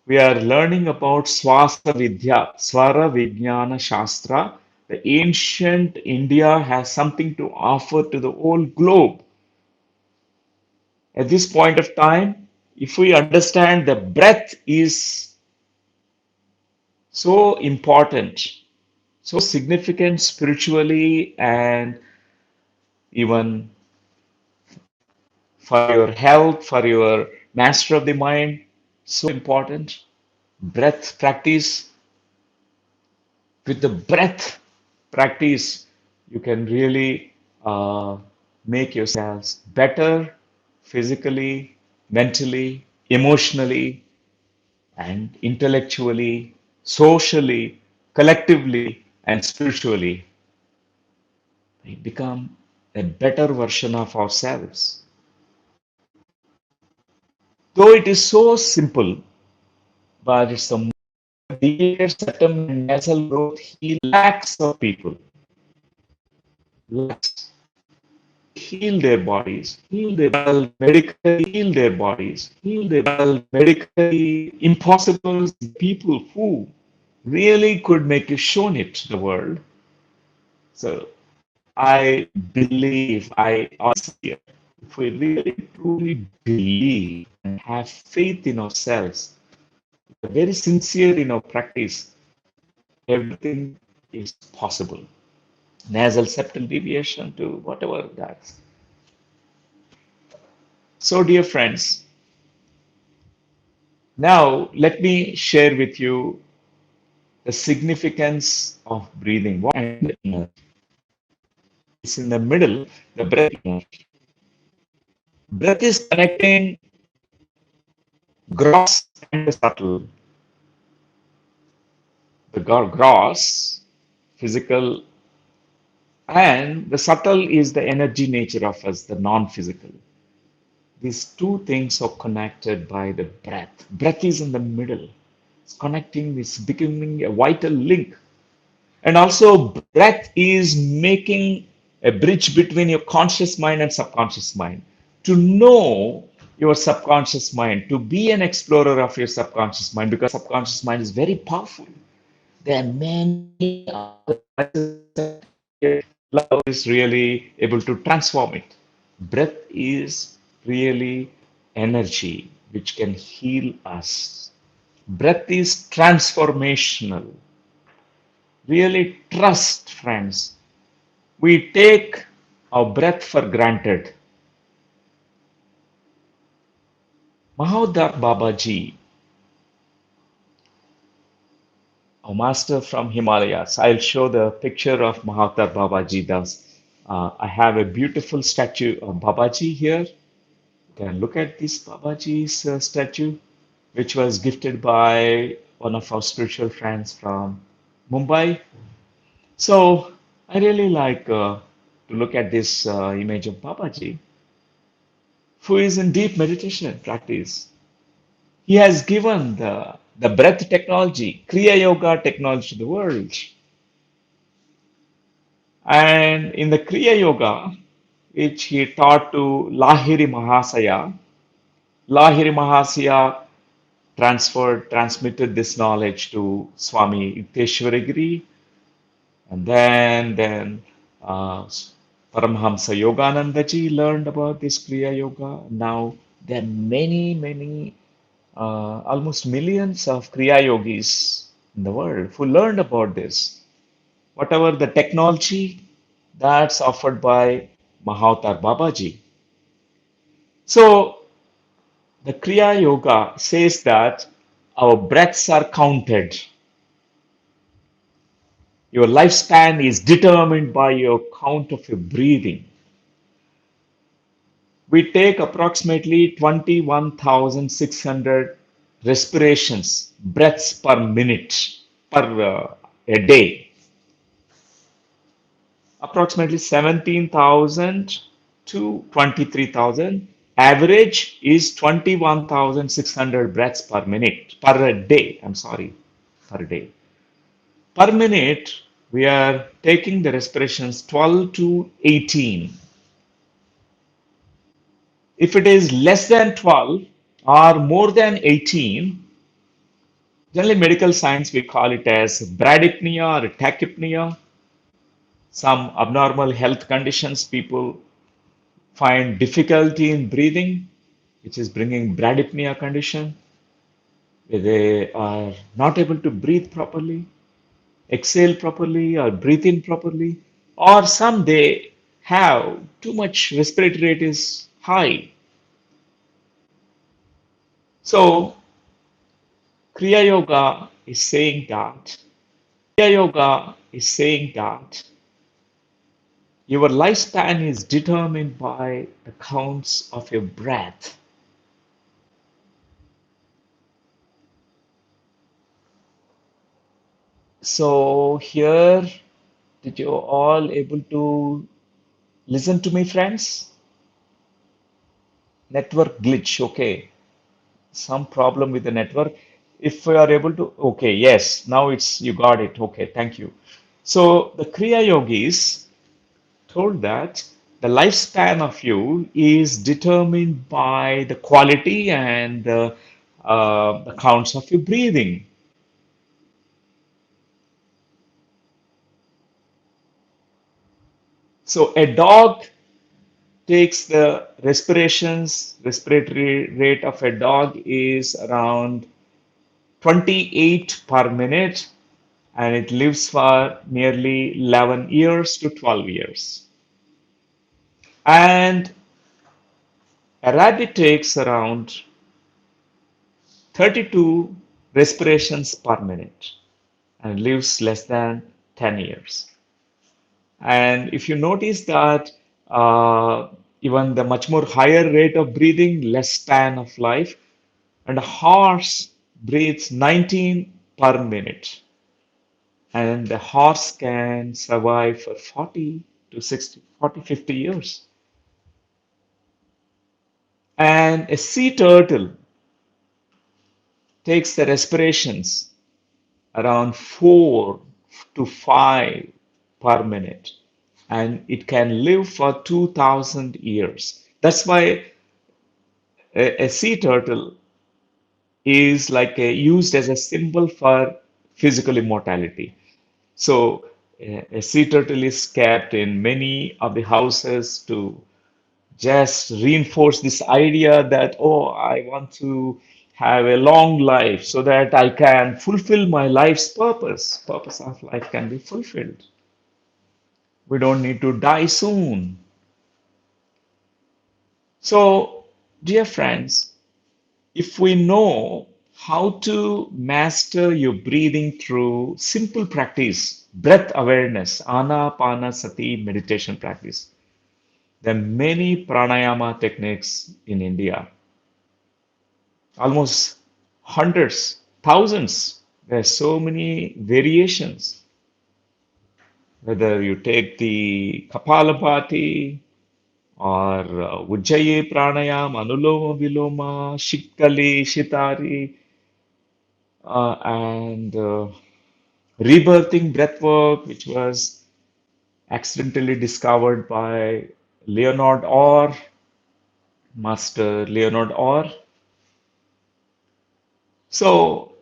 we are learning about Swasa Vidya, Swara Vijnana Shastra. The ancient India has something to offer to the whole globe. At this point of time, if we understand the breath is so important, so significant spiritually and even for your health, for your master of the mind, so important. Breath practice. With the breath practice, you can really make yourselves better physically, mentally, emotionally, and intellectually, socially, collectively, and spiritually. We become a better version of ourselves. Though it is so simple, but it's the deviated septum and nasal growth heal lakhs of people. Lakhs heal their bodies, heal their well medically, heal their bodies, heal their well medically impossible people who really could make you shown it to the world. So I believe, I honestly, if we really truly believe and have faith in ourselves, very sincere in our practice, everything is possible. Nasal septal deviation to whatever that's. So, dear friends, now let me share with you the significance of breathing. What and the inner. It's in the middle, the breath inner. Breath is connecting gross and the subtle. The gross, physical, and the subtle is the energy nature of us, the non-physical. These two things are connected by the breath. Breath is in the middle. It's connecting, it's becoming a vital link. And also, breath is making a bridge between your conscious mind and subconscious mind. To know your subconscious mind, to be an explorer of your subconscious mind, because subconscious mind is very powerful. There are many other devices, love is really able to transform it. Breath is really energy which can heal us. Breath is transformational. Really trust, friends. We take our breath for granted. Mahodar Babaji, a master from Himalayas. I'll show the picture of Mahodar Babaji. I have a beautiful statue of Babaji here. You can look at this Babaji's statue, which was gifted by one of our spiritual friends from Mumbai. So I really like to look at this image of Babaji, who is in deep meditation practice. He has given the breath technology, Kriya Yoga technology to the world. And in the Kriya Yoga, which he taught to Lahiri Mahasaya, Lahiri Mahasaya transmitted this knowledge to Swami Yukteswaragiri, and then uh, Paramhamsa Yoganandaji learned about this Kriya Yoga. Now there are many, almost millions of Kriya Yogis in the world who learned about this. Whatever the technology that's offered by Mahavatar Babaji. So the Kriya Yoga says that our breaths are counted. Your lifespan is determined by your count of your breathing. We take approximately 21,600 respirations, breaths per minute, a day. Approximately 17,000 to 23,000. Average is 21,600 breaths per minute, per day. I'm sorry, per day. Per minute, we are taking the respirations 12 to 18. If it is less than 12 or more than 18, generally medical science we call it as bradypnea or tachypnea. Some abnormal health conditions, people find difficulty in breathing, which is bringing bradypnea condition, where they are not able to breathe properly, exhale properly, or breathe in properly, or some they have too much respiratory rate is high. So Kriya Yoga is saying that Kriya Yoga is saying that your lifespan is determined by the counts of your breath. So here, did you all able to listen to me, friends? Network glitch, okay. Some problem with the network. If we are able to, okay, yes, now it's you got it. Okay, thank you. So the Kriya Yogis told that the lifespan of you is determined by the quality and the counts of your breathing. So a dog takes the respiratory rate of a dog is around 28 per minute, and it lives for nearly 11 years to 12 years. And a rabbit takes around 32 respirations per minute and lives less than 10 years. And if you notice that even the much more higher rate of breathing, less span of life, and a horse breathes 19 per minute, and the horse can survive for 40 to 60, 40, 50 years. And a sea turtle takes the respirations around 4 to 5 per minute, and it can live for 2000 years. That's why a sea turtle is like used as a symbol for physical immortality. So a sea turtle is kept in many of the houses to just reinforce this idea that, oh, I want to have a long life so that I can fulfill my life's purpose. Purpose of life can be fulfilled. We don't need to die soon. So, dear friends, if we know how to master your breathing through simple practice, breath awareness, Anapanasati meditation practice, there are many pranayama techniques in India, almost hundreds, thousands. There are so many variations. Whether you take the Kapalabhati or Ujjayi Pranayam, Anuloma Viloma, Shikkali, Shitari, and rebirthing breathwork, which was accidentally discovered by Leonard Orr, Master Leonard Orr. So,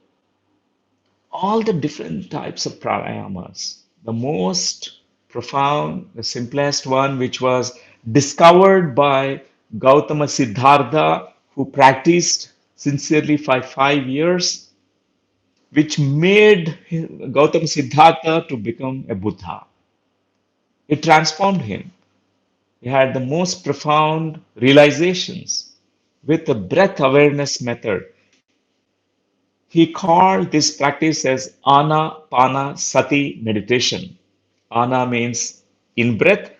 all the different types of pranayamas, the most profound, the simplest one, which was discovered by Gautama Siddhartha, who practiced sincerely for 5 years, which made Gautama Siddhartha to become a Buddha. It transformed him. He had the most profound realizations with the breath awareness method. He called this practice as Anapanasati meditation. Ana means in breath,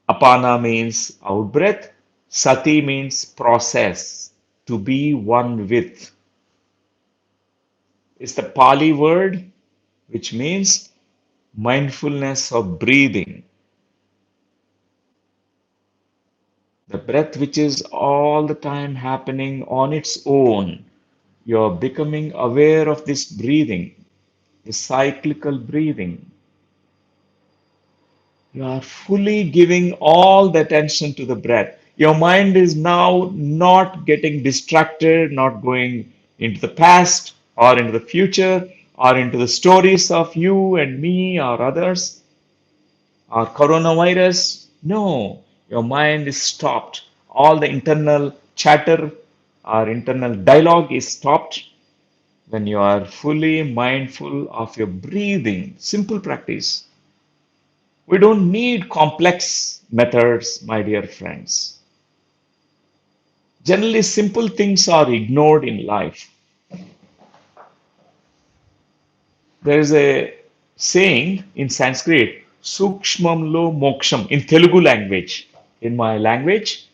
Apana means out breath, Sati means process, to be one with. It's the Pali word which means mindfulness of breathing. The breath which is all the time happening on its own. You're becoming aware of this breathing, the cyclical breathing. You are fully giving all the attention to the breath. Your mind is now not getting distracted, not going into the past or into the future or into the stories of you and me or others or coronavirus. No, your mind is stopped. All the internal chatter or internal dialogue is stopped when you are fully mindful of your breathing. Simple practice. We don't need complex methods, my dear friends. Generally, simple things are ignored in life. There is a saying in Sanskrit, Sukshmamlo Moksham, in Telugu language. In my language,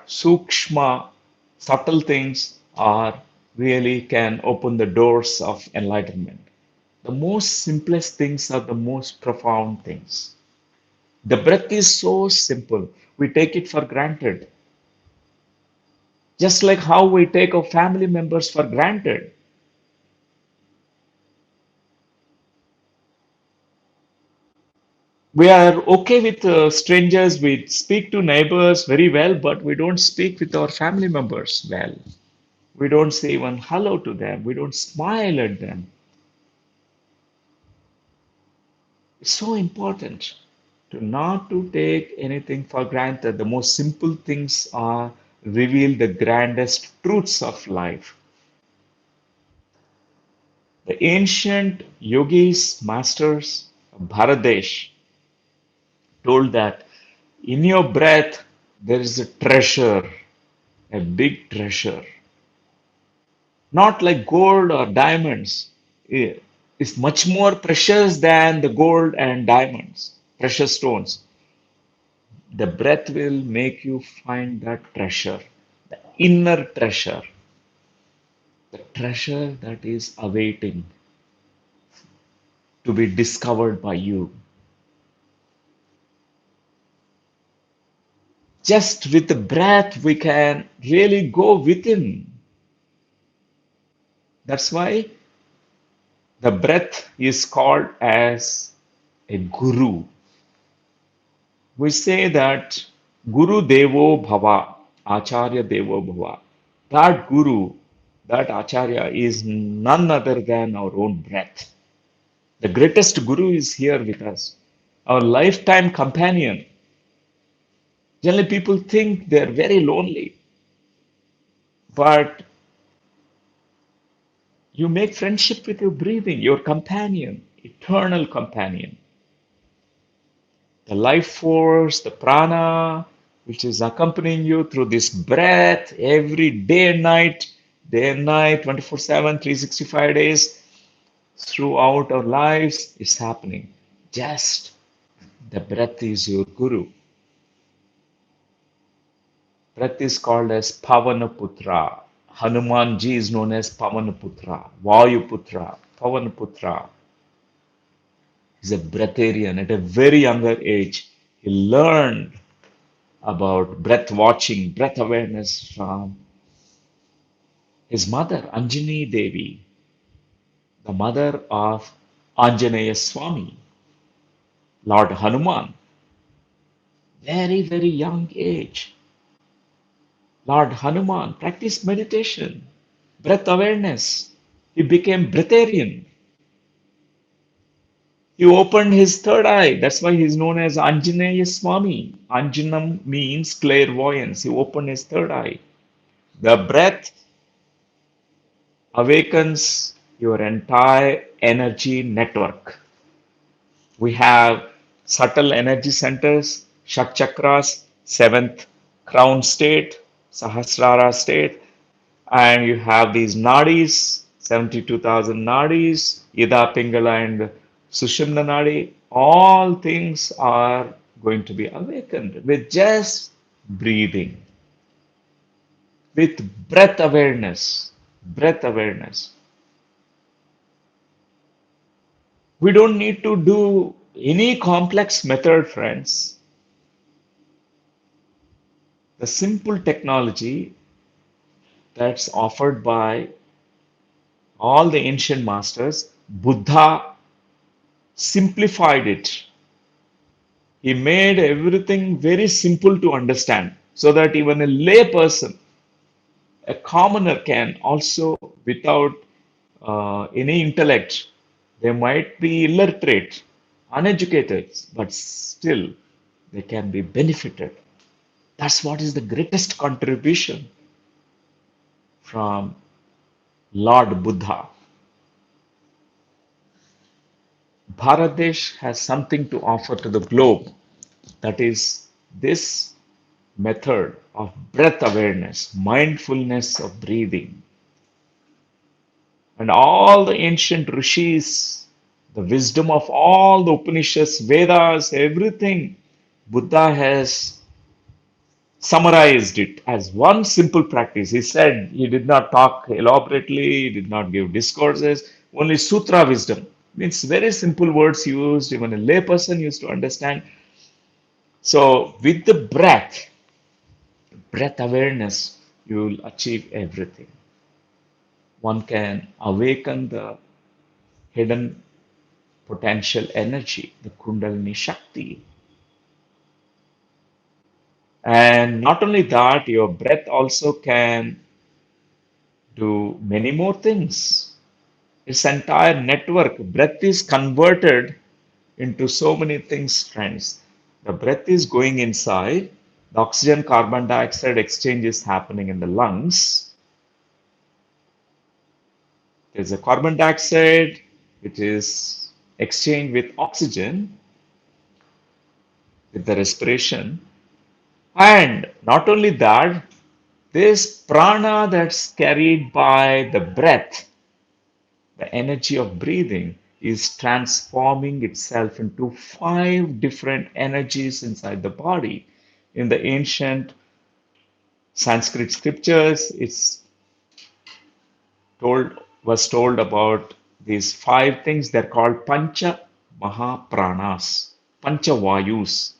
Sukshma, subtle things are really can open the doors of enlightenment. The most simplest things are the most profound things. The breath is so simple. We take it for granted. Just like how we take our family members for granted. We are okay with strangers, we speak to neighbors very well, but we don't speak with our family members well. We don't say even hello to them, we don't smile at them. It's so important to not to take anything for granted. The most simple things are reveal the grandest truths of life. The ancient yogis, masters of Bharadesh told that in your breath there is a treasure, a big treasure, not like gold or diamonds. It's much more precious than the gold and diamonds, precious stones. The breath will make you find that treasure, the inner treasure, the treasure that is awaiting to be discovered by you. Just with the breath, we can really go within. That's why the breath is called as a guru. We say that Guru Devo Bhava, Acharya Devo Bhava. That Guru, that Acharya is none other than our own breath. The greatest Guru is here with us, our lifetime companion. Generally, people think they're very lonely, but you make friendship with your breathing, your companion, eternal companion. The life force, the prana, which is accompanying you through this breath every day and night, 24/7, 365 days throughout our lives, is happening. Just the breath is your guru. Breath is called as Pavanaputra. Hanumanji is known as Pavanaputra, Vayuputra, Pavanaputra. He's a breatharian at a very younger age. He learned about breath watching, breath awareness from his mother, Anjani Devi, the mother of Anjaneya Swami, Lord Hanuman. Very, very young age. Lord Hanuman practiced meditation, breath awareness. He became breatharian. He opened his third eye. That's why he's known as Anjaneya Swami. Anjanam means clairvoyance. He opened his third eye. The breath awakens your entire energy network. We have subtle energy centers, Shak chakras, seventh crown state, Sahasrara state, and you have these nadis, 72,000 nadis, Ida, Pingala, and Sushumna nadi. All things are going to be awakened with just breathing, with breath awareness. Breath awareness. We don't need to do any complex method, friends. The simple technology that's offered by all the ancient masters, Buddha simplified it. He made everything very simple to understand so that even a lay person, a commoner can also, without any intellect, they might be illiterate, uneducated, but still they can be benefited. That's what is the greatest contribution from Lord Buddha. Bharat has something to offer to the globe. That is this method of breath awareness, mindfulness of breathing. And all the ancient rishis, the wisdom of all the Upanishads, Vedas, everything, Buddha has summarized it as one simple practice. He said he did not talk elaborately, he did not give discourses, only sutra wisdom. Means very simple words used, even a layperson used to understand. So, with the breath awareness, you will achieve everything. One can awaken the hidden potential energy, the Kundalini Shakti. And not only that, your breath also can do many more things. Its entire network, breath is converted into so many things, friends. The breath is going inside, the oxygen carbon dioxide exchange is happening in the lungs, There's a carbon dioxide, which is exchanged with oxygen with the respiration. And not only that, this prana that's carried by the breath, the energy of breathing, is transforming itself into five different energies inside the body. In the ancient Sanskrit scriptures, it's told was told about these five things. They're called Pancha Mahapranas, Pancha Vayus,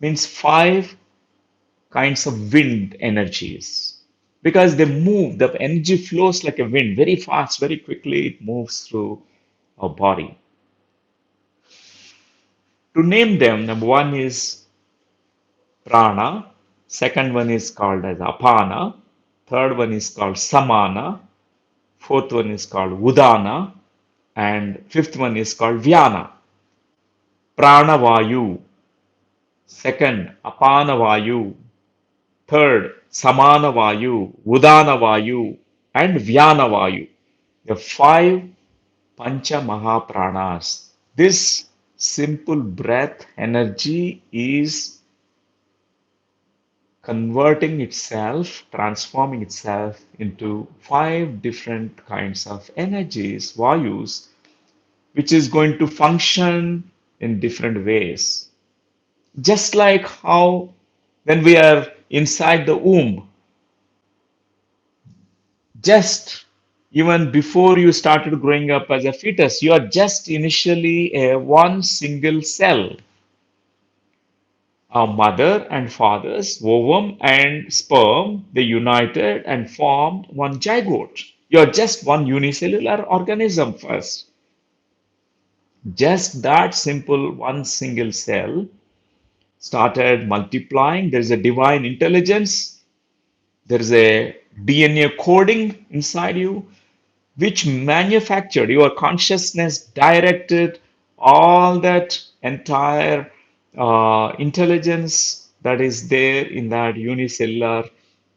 means five kinds of wind energies because they move, the energy flows like a wind very fast, very quickly, it moves through our body. To name them, number one is prana, second one is called as apana, third one is called samana, fourth one is called udana, and fifth one is called vyana. Prana vayu, second apana vayu, third samana vayu, udana vayu, and vyana vayu. The five pancha mahapranas. This simple breath energy is converting itself, transforming itself into five different kinds of energies, vayus, which is going to function in different ways. Just like how when we are inside the womb, just even before you started growing up as a fetus, you are just initially a one single cell. Our mother and father's ovum and sperm, they united and formed one zygote. You're just one unicellular organism first. Just that simple one single cell started multiplying. There's a divine intelligence. There's a DNA coding inside you, which manufactured your consciousness, directed all that entire intelligence that is there in that unicellular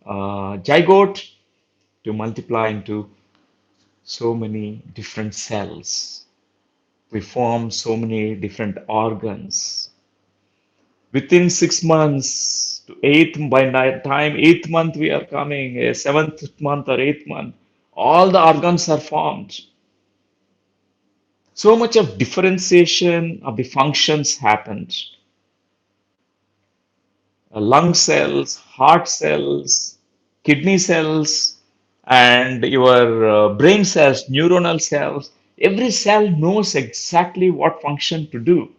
zygote to multiply into so many different cells. We form so many different organs. Within 6 months to by time eighth month we are coming, a seventh month or eighth month, all the organs are formed. So much of differentiation of the functions happened. Lung cells, heart cells, kidney cells, and your brain cells, neuronal cells. Every cell knows exactly what function to do.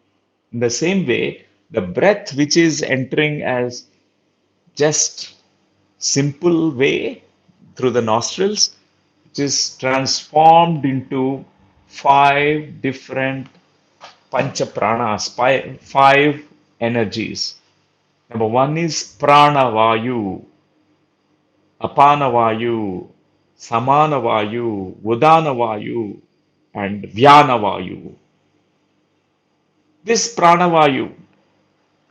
In the same way, the breath, which is entering as just simple way through the nostrils, which is transformed into five different pancha pranas, five energies. Number one is prana vayu, apana vayu, samana vayu, udana vayu, and vyana vayu. This prana vayu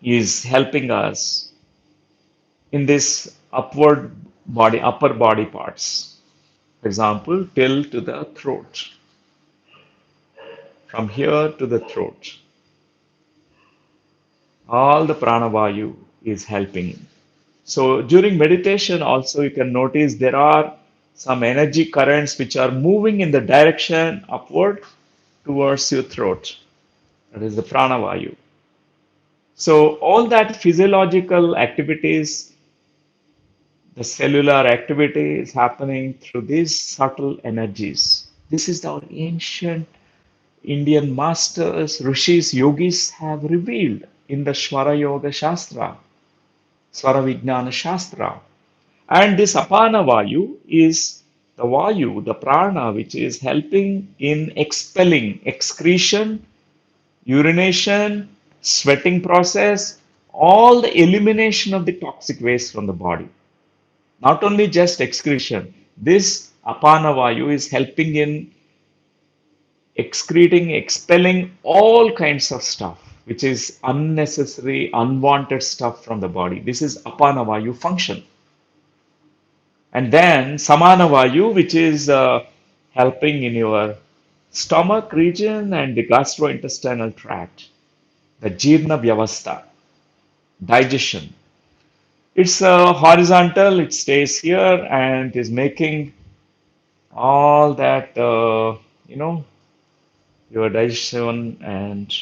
is helping us in this upper body parts. For example, till to the throat, from here to the throat. All the pranavayu is helping. So during meditation also you can notice there are some energy currents which are moving in the direction upward towards your throat. That is the pranavayu. So all that physiological activities, the cellular activity is happening through these subtle energies. This is our ancient Indian masters, rishis, yogis have revealed in the Swara Yoga Shastra, Swara Vijnana Shastra. And this Apana Vayu is the Vayu, the Prana, which is helping in expelling excretion, urination, sweating process, all the elimination of the toxic waste from the body. Not only just excretion, this Apana Vayu is helping in excreting, expelling all kinds of stuff, which is unnecessary, unwanted stuff from the body. This is Apana function. And then Samana Vayu, which is helping in your stomach region and the gastrointestinal tract, the Jirna Vyavastha, digestion. It's horizontal, it stays here and is making all that, your digestion and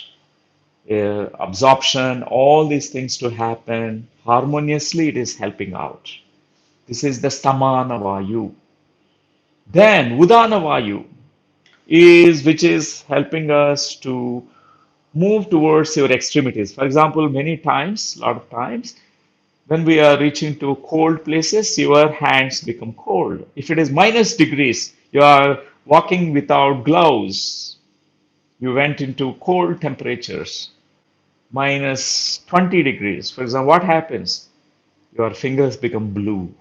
absorption, all these things to happen harmoniously, it is helping out. This is the Stamana Vayu. Then Udana Vayu is which is helping us to move towards your extremities. For example, many times, a lot of times, when we are reaching to cold places, your hands become cold. If it is minus degrees, you are walking without gloves. You went into cold temperatures, minus 20 degrees. For example, what happens? Your fingers become blue.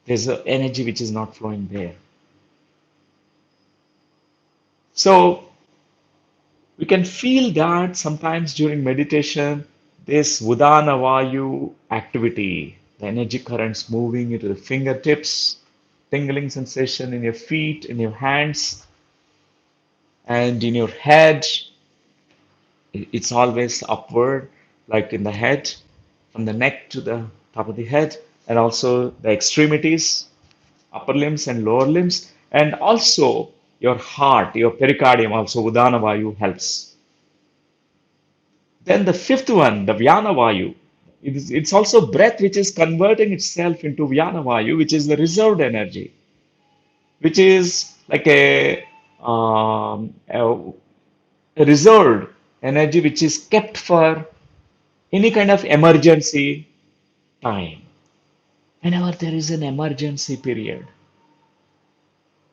There's an energy which is not flowing there. So we can feel that sometimes during meditation, this Udana Vayu activity, the energy currents moving into the fingertips, tingling sensation in your feet, in your hands, and in your head. It's always upward, like in the head, from the neck to the top of the head, and also the extremities, upper limbs and lower limbs, and also your heart, your pericardium, also Udana Vayu helps. Then the fifth one, the Vyana Vayu. It's also breath which is converting itself into Vyana Vayu, which is the reserved energy, which is like a reserved energy which is kept for any kind of emergency time. Whenever there is an emergency period,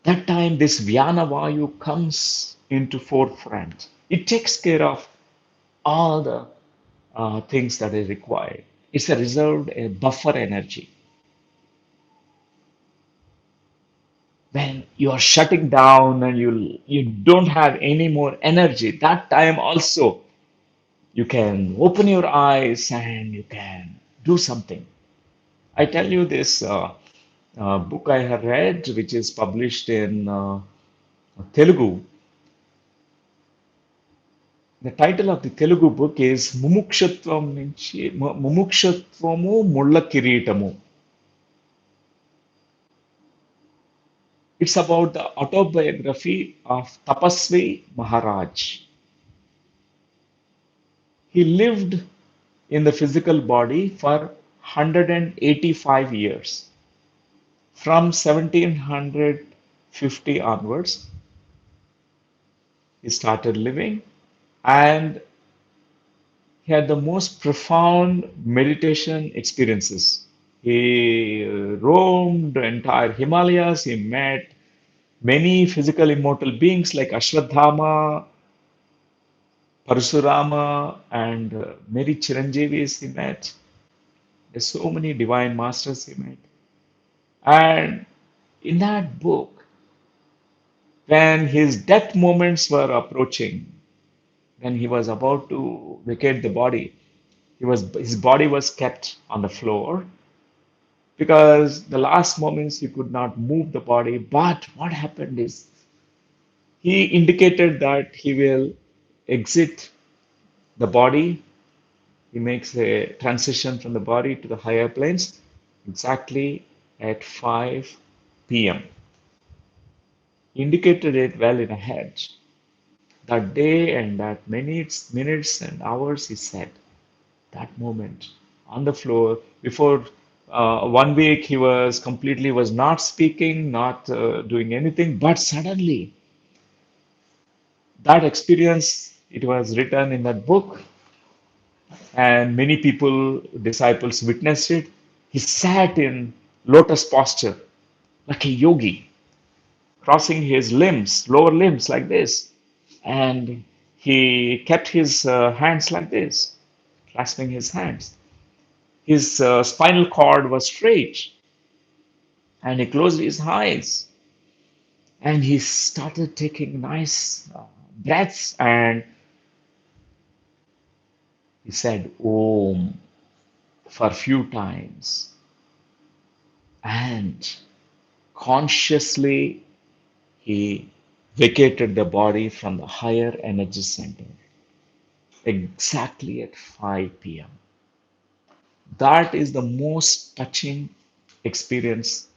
that time this Vyana Vayu comes into forefront. It takes care of all the things that is required. It's a reserved, a buffer energy. When you are shutting down and you don't have any more energy, that time also you can open your eyes and you can do something. I tell you this book I have read, which is published in Telugu. The title of the Telugu book is Mumukshutvamu Mulla Kiritamu. It's about the autobiography of Tapasvi Maharaj. He lived in the physical body for 185 years. From 1750 onwards, he started living and he had the most profound meditation experiences. He roamed the entire Himalayas. He met many physical immortal beings like Ashwadhama, Parashurama, and many Chiranjeevis he met. There's so many divine masters he met. And in that book, when his death moments were approaching, when he was about to vacate the body, his body was kept on the floor because the last moments he could not move the body. But what happened is he indicated that he will exit the body. He makes a transition from the body to the higher planes exactly at 5 p.m. He indicated it well in ahead. That day and that minutes and hours, he said, that moment on the floor before 1 week he was not speaking, not doing anything, but suddenly that experience, it was written in that book and many people, disciples witnessed it. He sat in lotus posture like a yogi, crossing his limbs, lower limbs like this. And he kept his hands like this, clasping his hands. His spinal cord was straight, and he closed his eyes and he started taking nice breaths and he said Om for a few times and consciously he vacated the body from the higher energy center exactly at 5 p.m. That is the most touching experience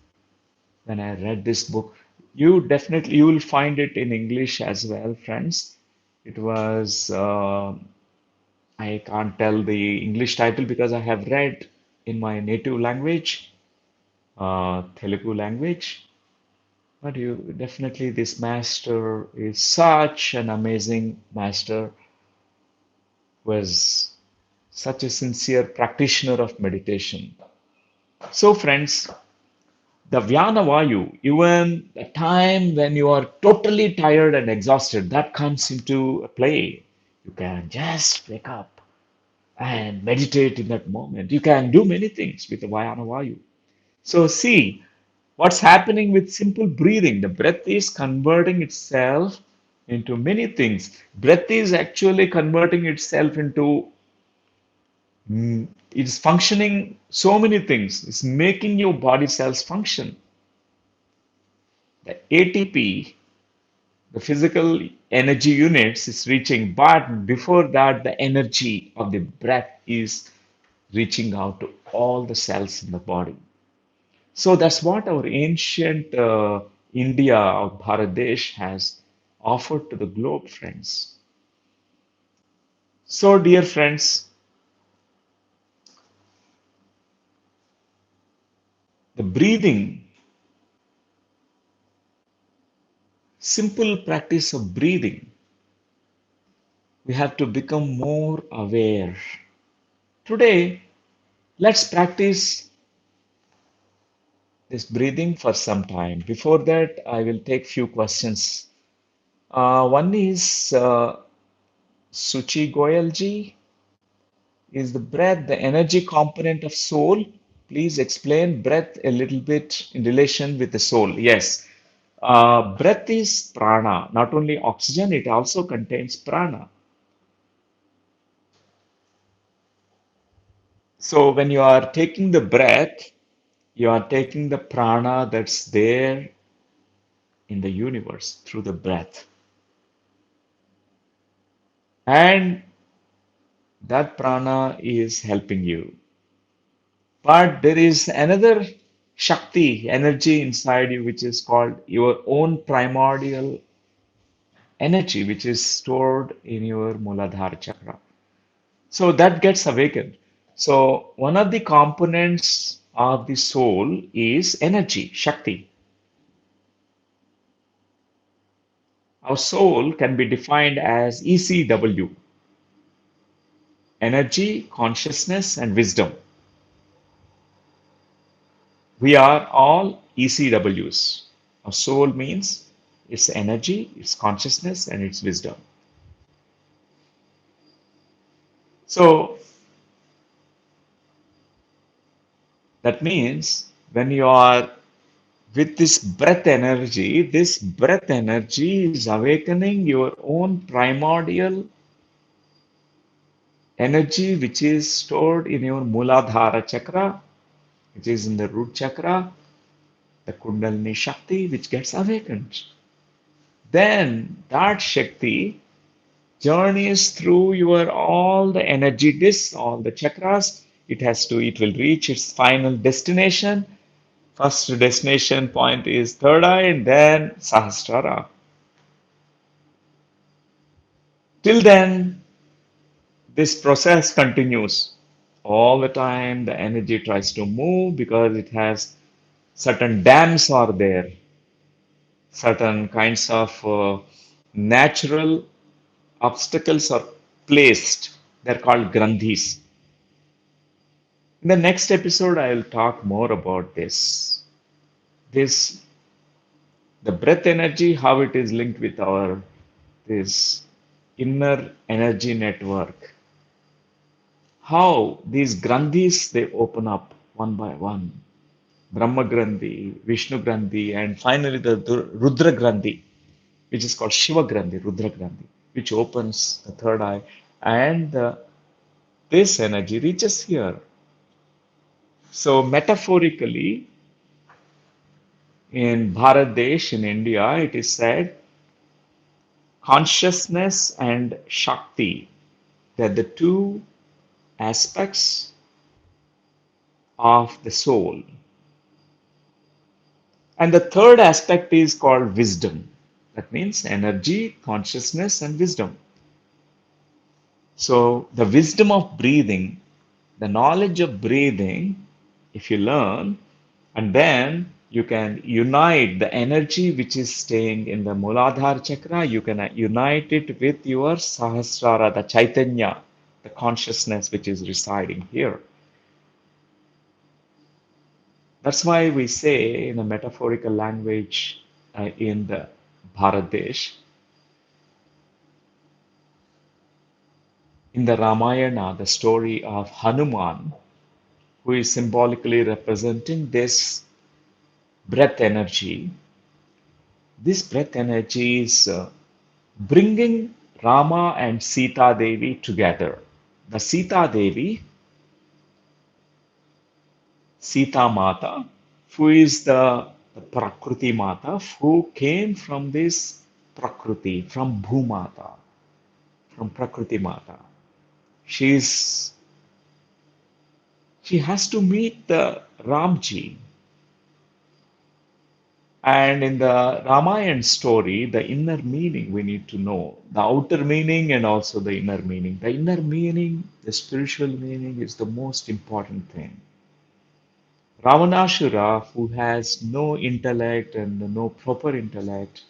when I read this book. You will find it in English as well, friends. It was I can't tell the English title because I have read in my native language, Telugu language. But you definitely, this master is such an amazing master, was such a sincere practitioner of meditation. So, friends, the Vyana Vayu, even the time when you are totally tired and exhausted, that comes into play. You can just wake up and meditate in that moment. You can do many things with the Vyana Vayu. So, see what's happening with simple breathing. The breath is converting itself into many things. Breath is actually converting itself into it's functioning so many things. It's making your body cells function. The ATP, the physical energy units, is reaching, but before that, the energy of the breath is reaching out to all the cells in the body. So that's what our ancient India or Bharat has offered to the globe, friends. So, dear friends, the breathing, simple practice of breathing, we have to become more aware. Today, let's practice this breathing for some time. Before that, I will take few questions. One is Suchi Goyalji. Is the breath the energy component of soul? Please explain breath a little bit in relation with the soul. Yes, breath is prana, not only oxygen, it also contains prana. So when you are taking the breath, you are taking the prana that's there in the universe through the breath. And that prana is helping you. But there is another Shakti, energy inside you, which is called your own primordial energy, which is stored in your Muladhara chakra. So that gets awakened. So one of the components of the soul is energy, Shakti. Our soul can be defined as ECW, energy, consciousness, and wisdom. We are all ECWs. Our soul means its energy, its consciousness, and its wisdom. So that means when you are with this breath energy is awakening your own primordial energy, which is stored in your Muladhara chakra, which is in the root chakra, the Kundalini Shakti, which gets awakened. Then that Shakti journeys through your all the energy discs, all the chakras. It will reach its final destination. First destination point is third eye and then Sahasrara. Till then, this process continues. All the time, the energy tries to move because it has certain dams are there, certain kinds of natural obstacles are placed. They're called grandhis. In the next episode, I will talk more about this. This the breath energy, how it is linked with our this inner energy network. How these grandhis they open up one by one. Brahma Grandhi, Vishnu Grandhi, and finally the Rudra Grandhi, which is called Shiva Grandhi, Rudra Grandhi, which opens the third eye. And this energy reaches here. So, metaphorically, In Bharat Desh, in India, it is said consciousness and Shakti, they're the two aspects of the soul. And the third aspect is called wisdom. That means energy, consciousness, and wisdom. So, the wisdom of breathing, the knowledge of breathing, if you learn, and then you can unite the energy which is staying in the Muladhara chakra, you can unite it with your Sahasrara, the Chaitanya, the consciousness which is residing here. That's why we say in a metaphorical language in the Bharat Desh, in the Ramayana, the story of Hanuman, who is symbolically representing this breath energy. This breath energy is bringing Rama and Sita Devi together. The Sita Devi, Sita Mata, who is the Prakriti Mata, who came from this Prakriti, from Bhumata, from Prakriti Mata. She's she has to meet the Ramji. And in the Ramayana story, the inner meaning we need to know, the outer meaning and also the inner meaning. The inner meaning, the spiritual meaning is the most important thing. Ravanashura, who has no intellect and no proper intellect,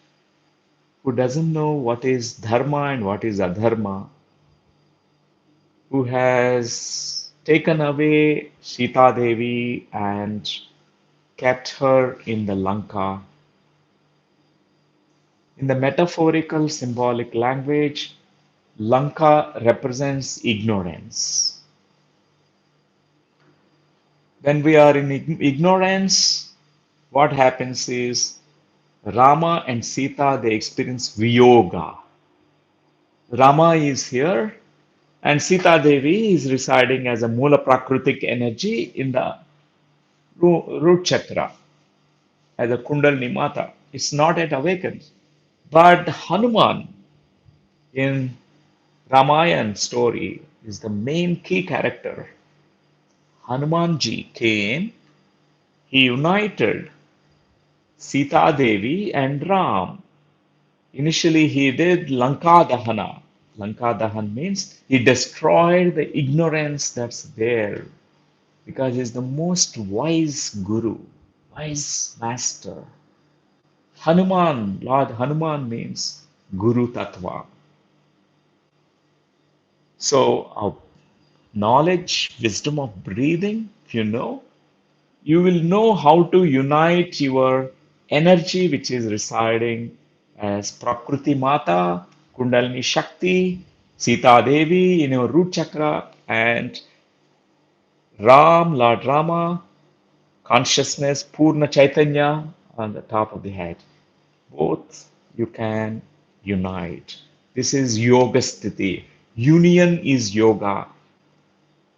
who doesn't know what is dharma and what is adharma, who has taken away Sita Devi and kept her in the Lanka. In the metaphorical symbolic language, Lanka represents ignorance. When we are in ignorance, what happens is Rama and Sita they experience Viyoga. Rama is here and Sita Devi is residing as a Mula Prakritic energy in the root chakra as a Kundalini Mata. It's not yet awakened. But Hanuman in Ramayan story is the main key character. Hanumanji came, he united Sita Devi and Ram. Initially, he did Lanka Dahana. Lanka Dahan means he destroyed the ignorance that's there because he's the most wise guru, wise master. Hanuman, Lord Hanuman means Guru Tattva. So, knowledge, wisdom of breathing, if you know, you will know how to unite your energy which is residing as Prakriti Mata, Kundalini Shakti, Sita Devi in your root chakra, and Ram, Lord Rama, consciousness, Purna Chaitanya on the top of the head. Both you can unite. This is Yoga Sthiti. Union is yoga.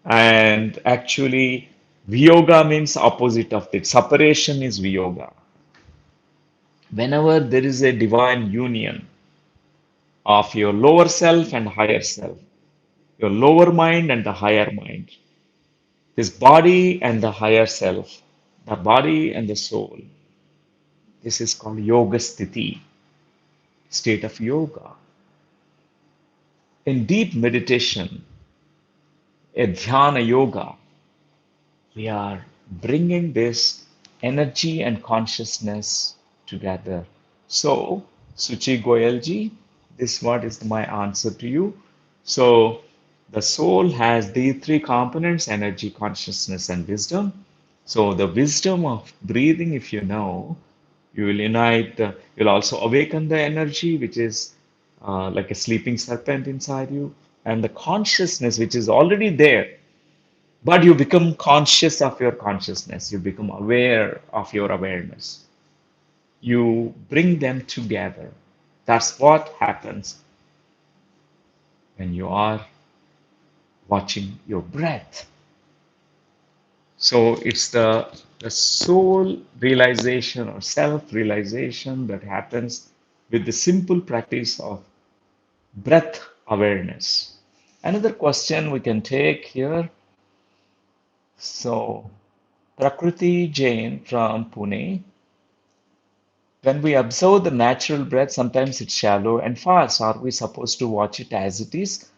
And actually, Viyoga means opposite of it. Separation is Viyoga. Whenever there is a divine union of your lower self and higher self, your lower mind and the higher mind, this body and the higher self, the body and the soul, this is called Yoga Sthiti, state of yoga. In deep meditation, a dhyana yoga, we are bringing this energy and consciousness together. So, Suchi Goyalji, this what is my answer to you. So, the soul has these three components energy, consciousness, and wisdom. So, the wisdom of breathing, if you know, you will unite, you'll also awaken the energy, which is like a sleeping serpent inside you, and the consciousness, which is already there but you become conscious of your consciousness, you become aware of your awareness. You bring them together. That's what happens when you are watching your breath. So it's the soul realization or self realization that happens with the simple practice of breath awareness. Another question we can take here. So, Prakriti Jain from Pune. When we observe the natural breath, sometimes it's shallow and fast. Are we supposed to watch it as it is,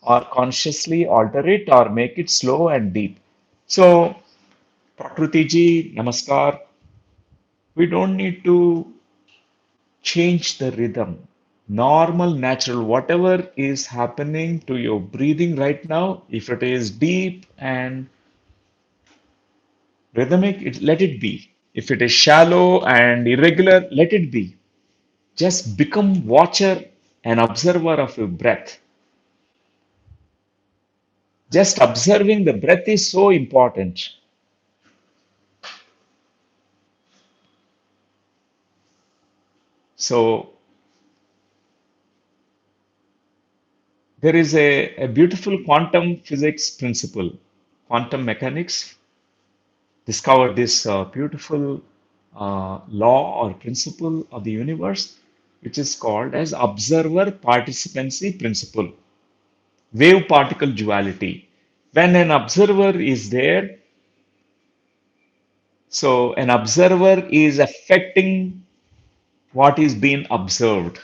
or consciously alter it, or make it slow and deep? So, Prakriti ji, namaskar. We don't need to change the rhythm. Normal, natural, whatever is happening to your breathing right now, if it is deep and rhythmic, let it be. If it is shallow and irregular, let it be. Just become watcher and observer of your breath. Just observing the breath is so important. So there is a beautiful quantum physics principle. Quantum mechanics discovered this beautiful law or principle of the universe, which is called as observer participancy principle, wave particle duality. When an observer is there, so an observer is affecting what is being observed.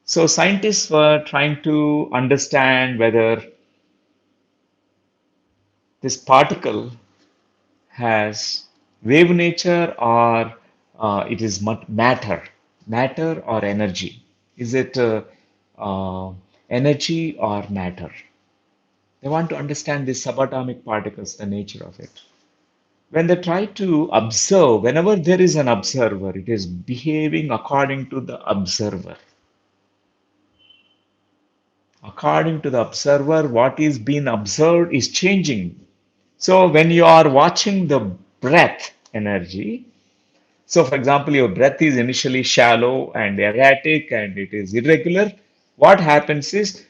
So scientists were trying to understand whether this particle has wave nature or it is matter or energy. Is it uh, energy or matter? They want to understand these subatomic particles, the nature of it. When they try to observe, whenever there is an observer, it is behaving according to the observer. According to the observer, what is being observed is changing. So when you are watching the breath energy, so for example, your breath is initially shallow and erratic and it is irregular. What happens is,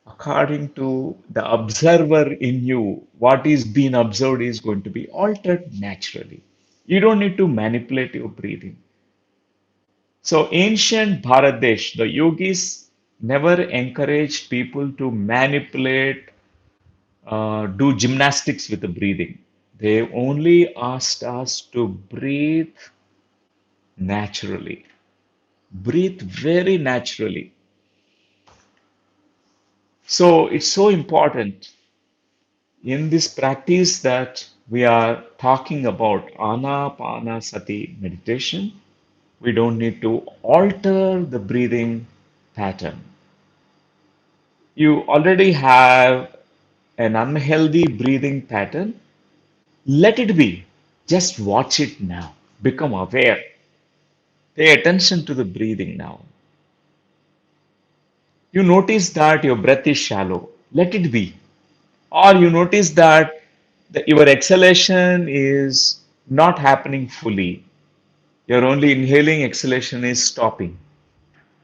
according to the observer in you, what is being observed is going to be altered naturally. You don't need to manipulate your breathing. So ancient Bharat the yogis never encouraged people to manipulate, do gymnastics with the breathing. They only asked us to breathe naturally, breathe very naturally. So it's so important in this practice that we are talking about Anapanasati meditation. We don't need to alter the breathing pattern. You already have an unhealthy breathing pattern. Let it be. Just watch it now. Become aware. Pay attention to the breathing now. You notice that your breath is shallow. Let it be. Or you notice that your exhalation is not happening fully. You're only inhaling, exhalation is stopping.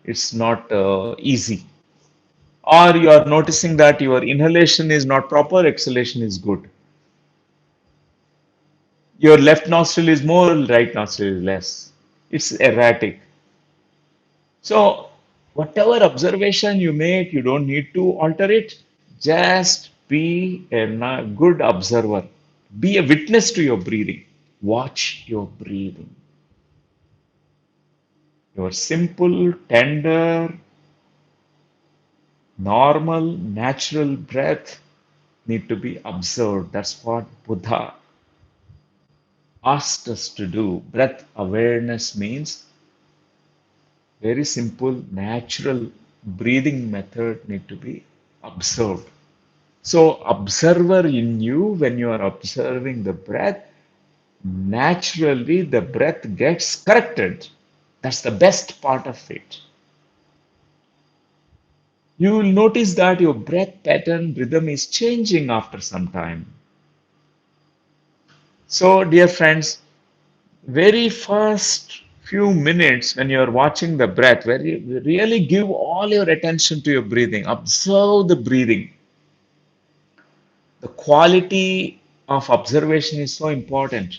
It's not easy. Or you are noticing that your inhalation is not proper, exhalation is good. Your left nostril is more, right nostril is less. It's erratic. So, whatever observation you make, you don't need to alter it. Just be a good observer. Be a witness to your breathing. Watch your breathing. Your simple, tender, normal, natural breath need to be observed. That's what Buddha asked us to do. Breath awareness means very simple, natural breathing method need to be observed. So, observer in you, when you are observing the breath, naturally the breath gets corrected. That's the best part of it. You will notice that your breath pattern rhythm is changing after some time. So, dear friends, very first few minutes when you are watching the breath, where you really give all your attention to your breathing, observe the breathing. The quality of observation is so important.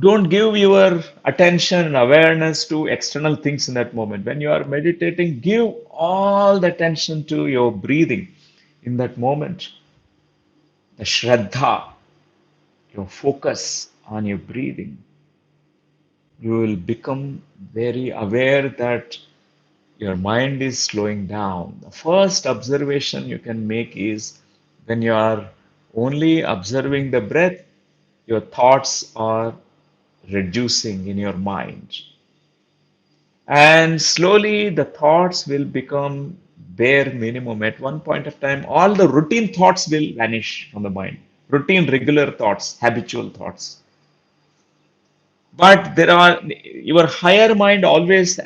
Don't give your attention and awareness to external things in that moment. When you are meditating, give all the attention to your breathing in that moment. The shraddha, your focus on your breathing. You will become very aware that your mind is slowing down. The first observation you can make is when you are only observing the breath, your thoughts are reducing in your mind. And slowly the thoughts will become bare minimum. At one point of time, all the routine thoughts will vanish from the mind. Routine, regular thoughts, habitual thoughts. But there are your higher mind always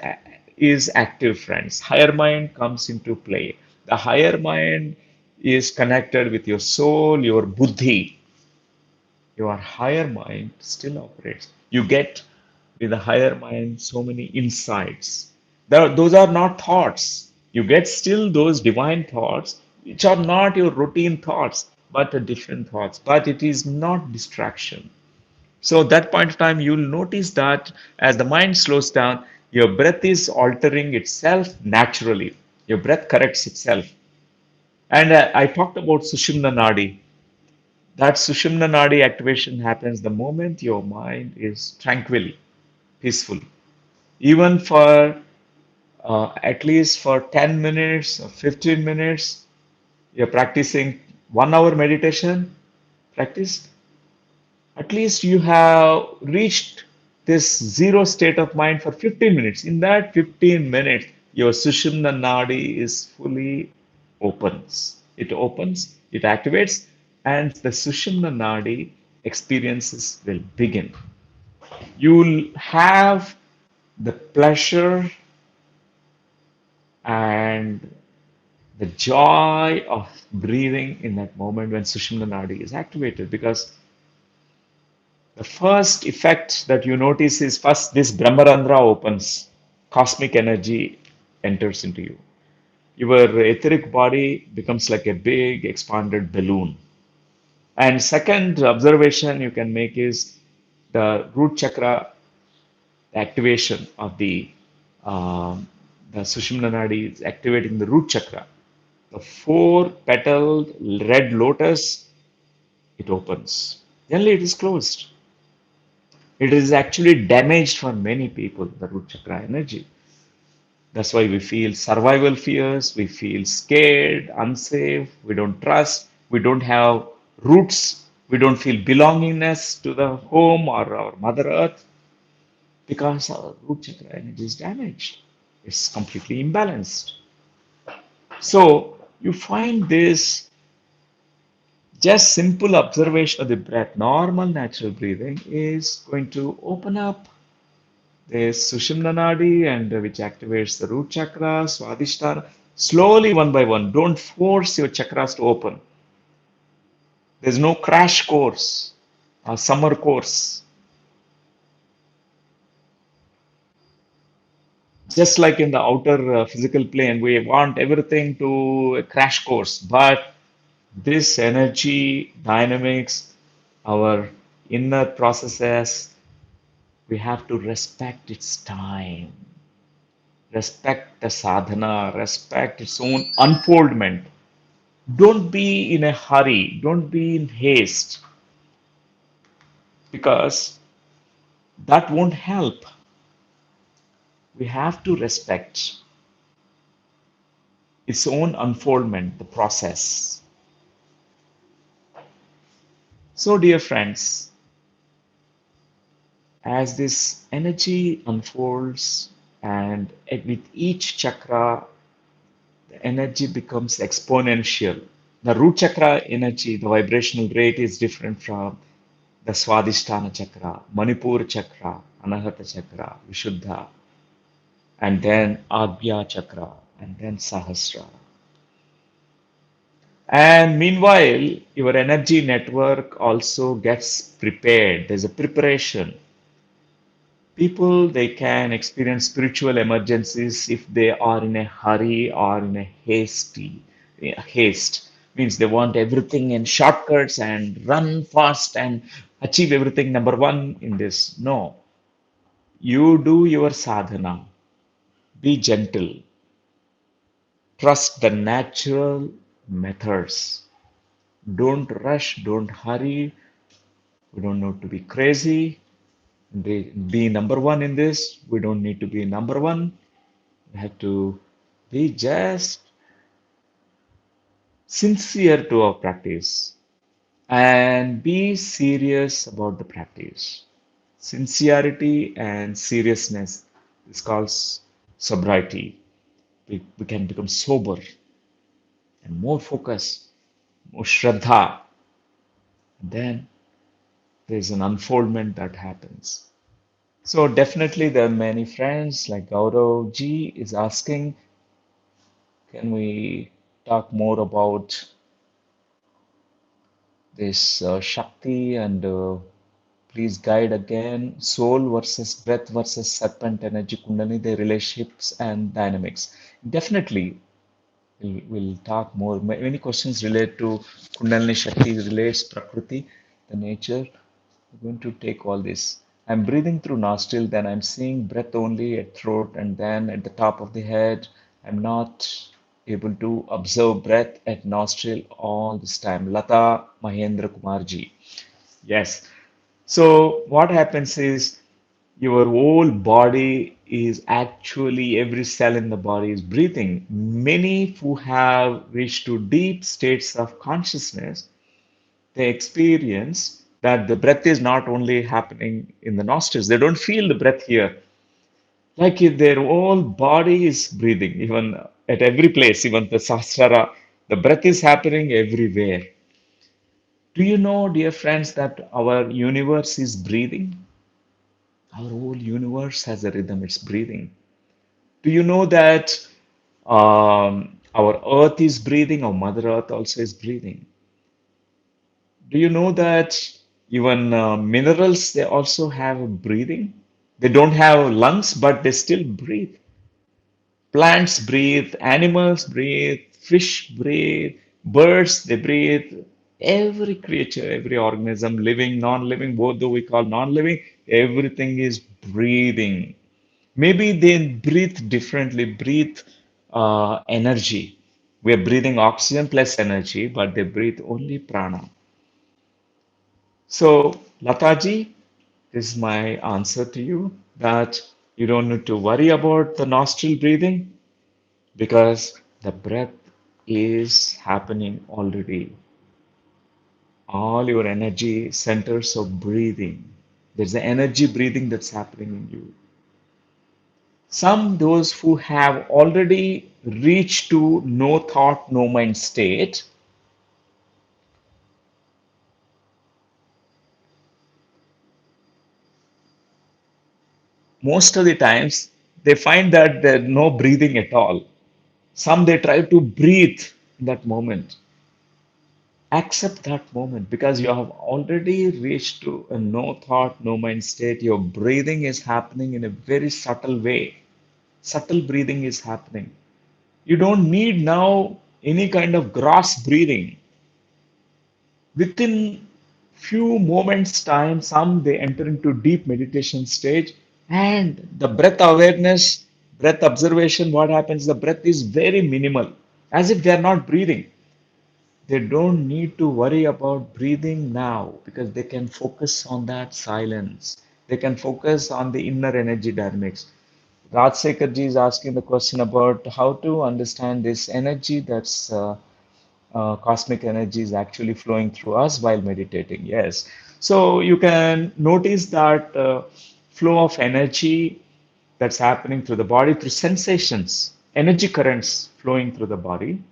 is active, friends. Higher mind comes into play. The higher mind is connected with your soul, your buddhi. Your higher mind still operates. You get with the higher mind so many insights. Those are not thoughts. You get still those divine thoughts, which are not your routine thoughts, but different thoughts. But it is not distraction. So at that point of time, you'll notice that as the mind slows down, your breath is altering itself naturally. Your breath corrects itself. And I talked about Sushumna Nadi. That Sushumna Nadi activation happens the moment your mind is tranquil, peaceful. Even for at least for 10 minutes or 15 minutes, you're practicing 1 hour meditation practice. At least you have reached this zero state of mind for 15 minutes. In that 15 minutes, your Sushumna Nadi is fully opens. It opens, it activates, and the Sushumna Nadi experiences will begin. You'll have the pleasure and the joy of breathing in that moment when Sushumna Nadi is activated because the first effect that you notice is first this Brahmarandra opens, cosmic energy enters into you. Your etheric body becomes like a big expanded balloon. And second observation you can make is the root chakra activation of the Sushumna Nadi is activating the root chakra. The four petaled red lotus, it opens. Generally, it is closed. It is actually damaged for many people, the root chakra energy. That's why we feel survival fears, we feel scared, unsafe, we don't trust, we don't have roots, we don't feel belongingness to the home or our Mother Earth because our root chakra energy is damaged. It's completely imbalanced. So you find this just simple observation of the breath, normal natural breathing is going to open up there's Sushumna Nadi, and which activates the root chakra, Swadhisthana. Slowly, one by one. Don't force your chakras to open. There's no crash course, a summer course. Just like in the outer physical plane, we want everything to a crash course. But this energy, dynamics, our inner processes, we have to respect its time, respect the sadhana, respect its own unfoldment. Don't be in a hurry, don't be in haste, because that won't help. We have to respect its own unfoldment, the process. So, dear friends, as this energy unfolds and with each chakra, the energy becomes exponential. The root chakra energy, the vibrational rate is different from the Swadhisthana chakra, Manipur chakra, Anahata chakra, Vishuddha, and then Agya chakra, and then Sahasrara. And meanwhile, your energy network also gets prepared. There's a preparation. People, they can experience spiritual emergencies if they are in a hurry or in a haste. Means they want everything in shortcuts and run fast and achieve everything number one in this. No, you do your sadhana, be gentle, trust the natural methods. Don't rush, don't hurry. We don't need to be crazy. Be number one in this. We don't need to be number one. We have to be just sincere to our practice and be serious about the practice. Sincerity and seriousness is called sobriety. We can become sober and more focused, more shraddha. Then there's an unfoldment that happens. So definitely there are many friends like Gaurav ji is asking, can we talk more about this Shakti and please guide again soul versus breath versus serpent energy Kundalini, their relationships and dynamics. Definitely, we'll talk more. Many questions relate to Kundalini Shakti, relates Prakriti, the nature. We're going to take all this. I'm breathing through nostril, then I'm seeing breath only at throat and then at the top of the head. I'm not able to observe breath at nostril all this time. Lata Mahendra Kumarji. Yes. So what happens is your whole body is actually every cell in the body is breathing. Many who have reached to deep states of consciousness, they experience that the breath is not only happening in the nostrils. They don't feel the breath here. Like if their whole body is breathing, even at every place, even the sahasrara, the breath is happening everywhere. Do you know, dear friends, that our universe is breathing? Our whole universe has a rhythm, it's breathing. Do you know that our earth is breathing, our Mother Earth also is breathing? Do you know that even minerals, they also have breathing? They don't have lungs, but they still breathe. Plants breathe, animals breathe, fish breathe, birds, they breathe. Every creature, every organism, living, non-living, both though we call non-living, everything is breathing. Maybe they breathe differently, breathe energy. We are breathing oxygen plus energy, but they breathe only prana. So, Lataji, this is my answer to you that you don't need to worry about the nostril breathing because the breath is happening already. All your energy centers of breathing. There's the energy breathing that's happening in you. Some those who have already reached to no thought, no mind state, most of the times they find that there's no breathing at all. Some they try to breathe in that moment. Accept that moment because you have already reached to a no thought, no mind state. Your breathing is happening in a very subtle way. Subtle breathing is happening. You don't need now any kind of gross breathing. Within few moments time, some they enter into deep meditation stage and the breath awareness, breath observation, what happens? The breath is very minimal, as if they are not breathing. They don't need to worry about breathing now because they can focus on that silence. They can focus on the inner energy dynamics. Rajsekhar ji is asking the question about how to understand this energy that's cosmic energy is actually flowing through us while meditating. Yes. So you can notice that flow of energy that's happening through the body through sensations, energy currents flowing through the body.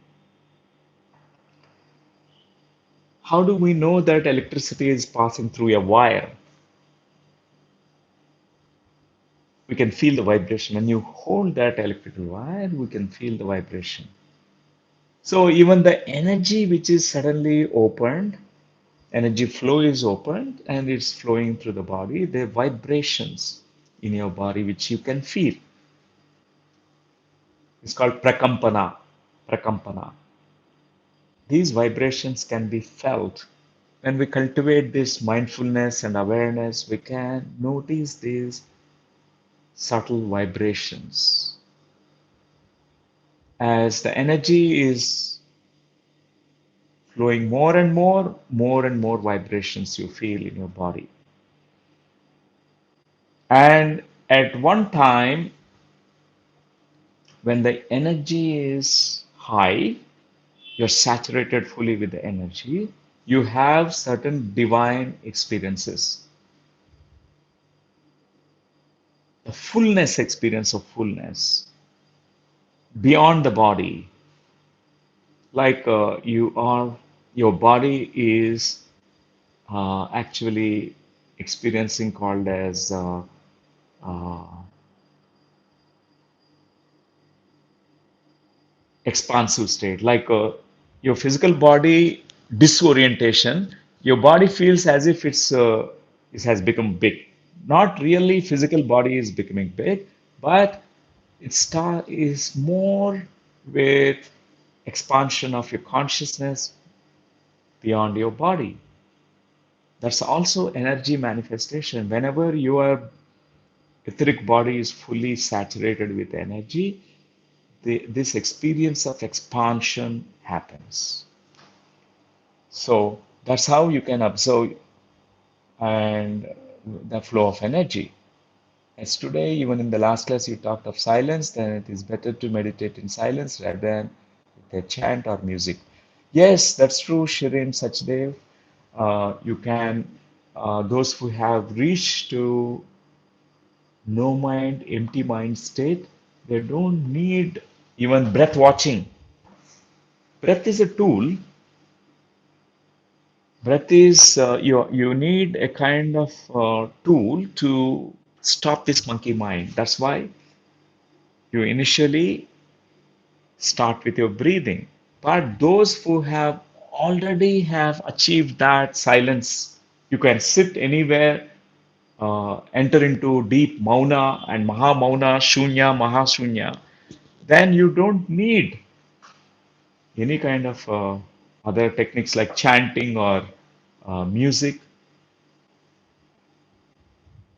How do we know that electricity is passing through a wire? We can feel the vibration. When you hold that electrical wire, we can feel the vibration. So even the energy which is suddenly opened, energy flow is opened and it's flowing through the body. There are vibrations in your body which you can feel. It's called prakampana. Prakampana. These vibrations can be felt. When we cultivate this mindfulness and awareness, we can notice these subtle vibrations. As the energy is flowing more and more vibrations you feel in your body. And at one time, when the energy is high, you're saturated fully with the energy, you have certain divine experiences. The fullness experience of fullness beyond the body, like your body is actually experiencing called as uh, expansive state, like your physical body disorientation. Your body feels as if it has become big. Not really, physical body is becoming big, but is more with expansion of your consciousness beyond your body. That's also energy manifestation. Whenever your etheric body is fully saturated with energy, this experience of expansion happens. So that's how you can observe and the flow of energy. As today, even in the last class, you talked of silence, then it is better to meditate in silence rather than with a chant or music. Yes, that's true, Shirin Sachdev. You can, those who have reached to no mind, empty mind state, they don't need even breath watching. Breath is a tool. Breath is you need a kind of tool to stop this monkey mind. That's why you initially start with your breathing. But those who have already have achieved that silence, you can sit anywhere, enter into deep mauna and maha mauna, shunya, maha shunya. Then you don't need any kind of other techniques like chanting or music.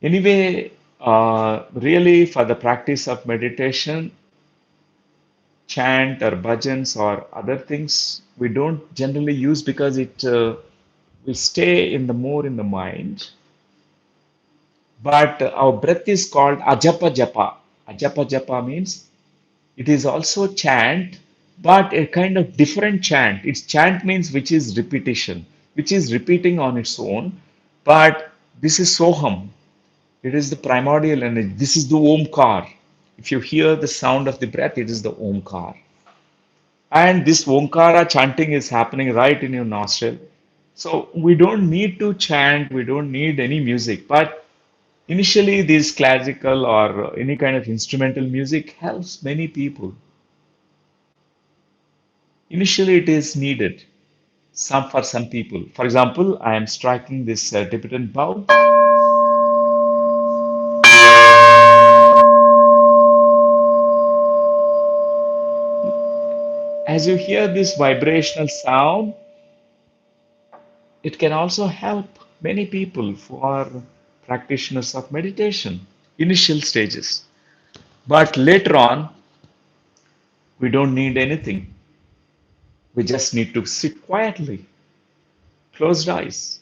Anyway, really for the practice of meditation, chant or bhajans or other things we don't generally use because it we stay in the more in the mind. But our breath is called ajapa japa. Ajapa japa means it is also chant, but a kind of different chant. It's chant means which is repetition, which is repeating on its own. But this is soham. It is the primordial energy. This is the omkar. If you hear the sound of the breath, it is the omkar. And this omkara chanting is happening right in your nostril. So we don't need to chant, we don't need any music. But initially, this classical or any kind of instrumental music helps many people. Initially, it is needed. Some for some people. For example, I am striking this Tibetan bow. As you hear this vibrational sound, it can also help many people who are practitioners of meditation, initial stages. But later on, we don't need anything. We just need to sit quietly, closed eyes,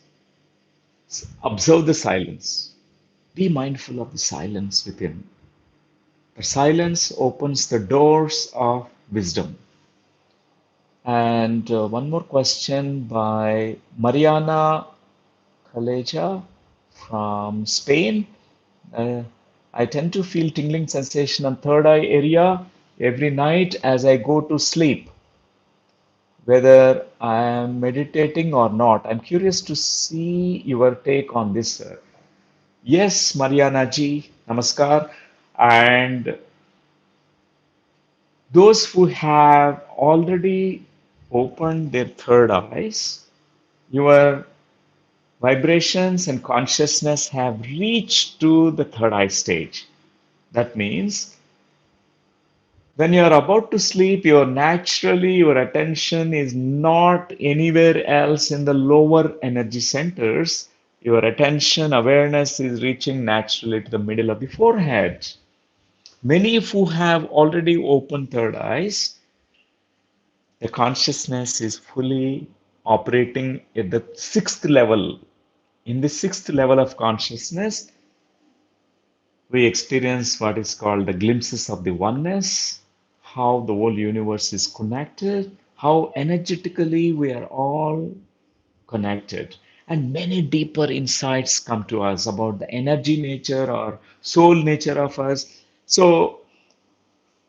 observe the silence, be mindful of the silence within. The silence opens the doors of wisdom. And one more question by Mariana Caleja from Spain. Uh, I tend to feel tingling sensation on third eye area every night as I go to sleep, whether I am meditating or not. I'm curious to see your take on this, sir. Yes, Mariana ji, namaskar. And those who have already opened their third eyes, your vibrations and consciousness have reached to the third eye stage. That means When you're about to sleep, your attention is not anywhere else in the lower energy centers. Your attention awareness is reaching naturally to the middle of the forehead. Many who have already opened third eyes, the consciousness is fully operating at the sixth level. In the sixth level of consciousness, we experience what is called the glimpses of the oneness, how the whole universe is connected, how energetically we are all connected. And many deeper insights come to us about the energy nature or soul nature of us. So,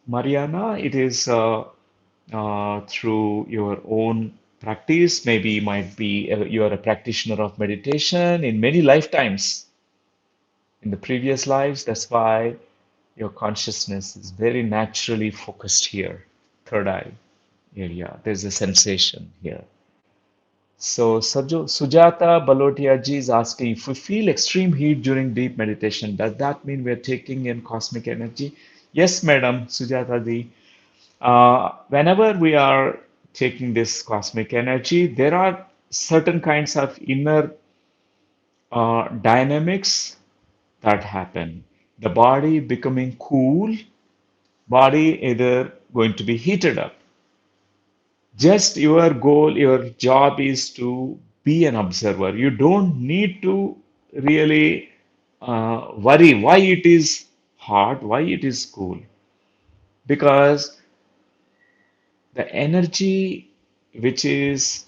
Mariana, it is through your own practice, maybe might be you are a practitioner of meditation in many lifetimes in the previous lives. That's why your consciousness is very naturally focused here, third eye area. There's a sensation here. So Sujata Balotia ji is asking if we feel extreme heat during deep meditation, does that mean we're taking in cosmic energy? Yes, madam, Sujata ji. Whenever we are taking this cosmic energy, there are certain kinds of inner dynamics that happen. The body becoming cool, body either going to be heated up. Just your goal, your job is to be an observer. You don't need to really worry why it is hot, why it is cool, because the energy which is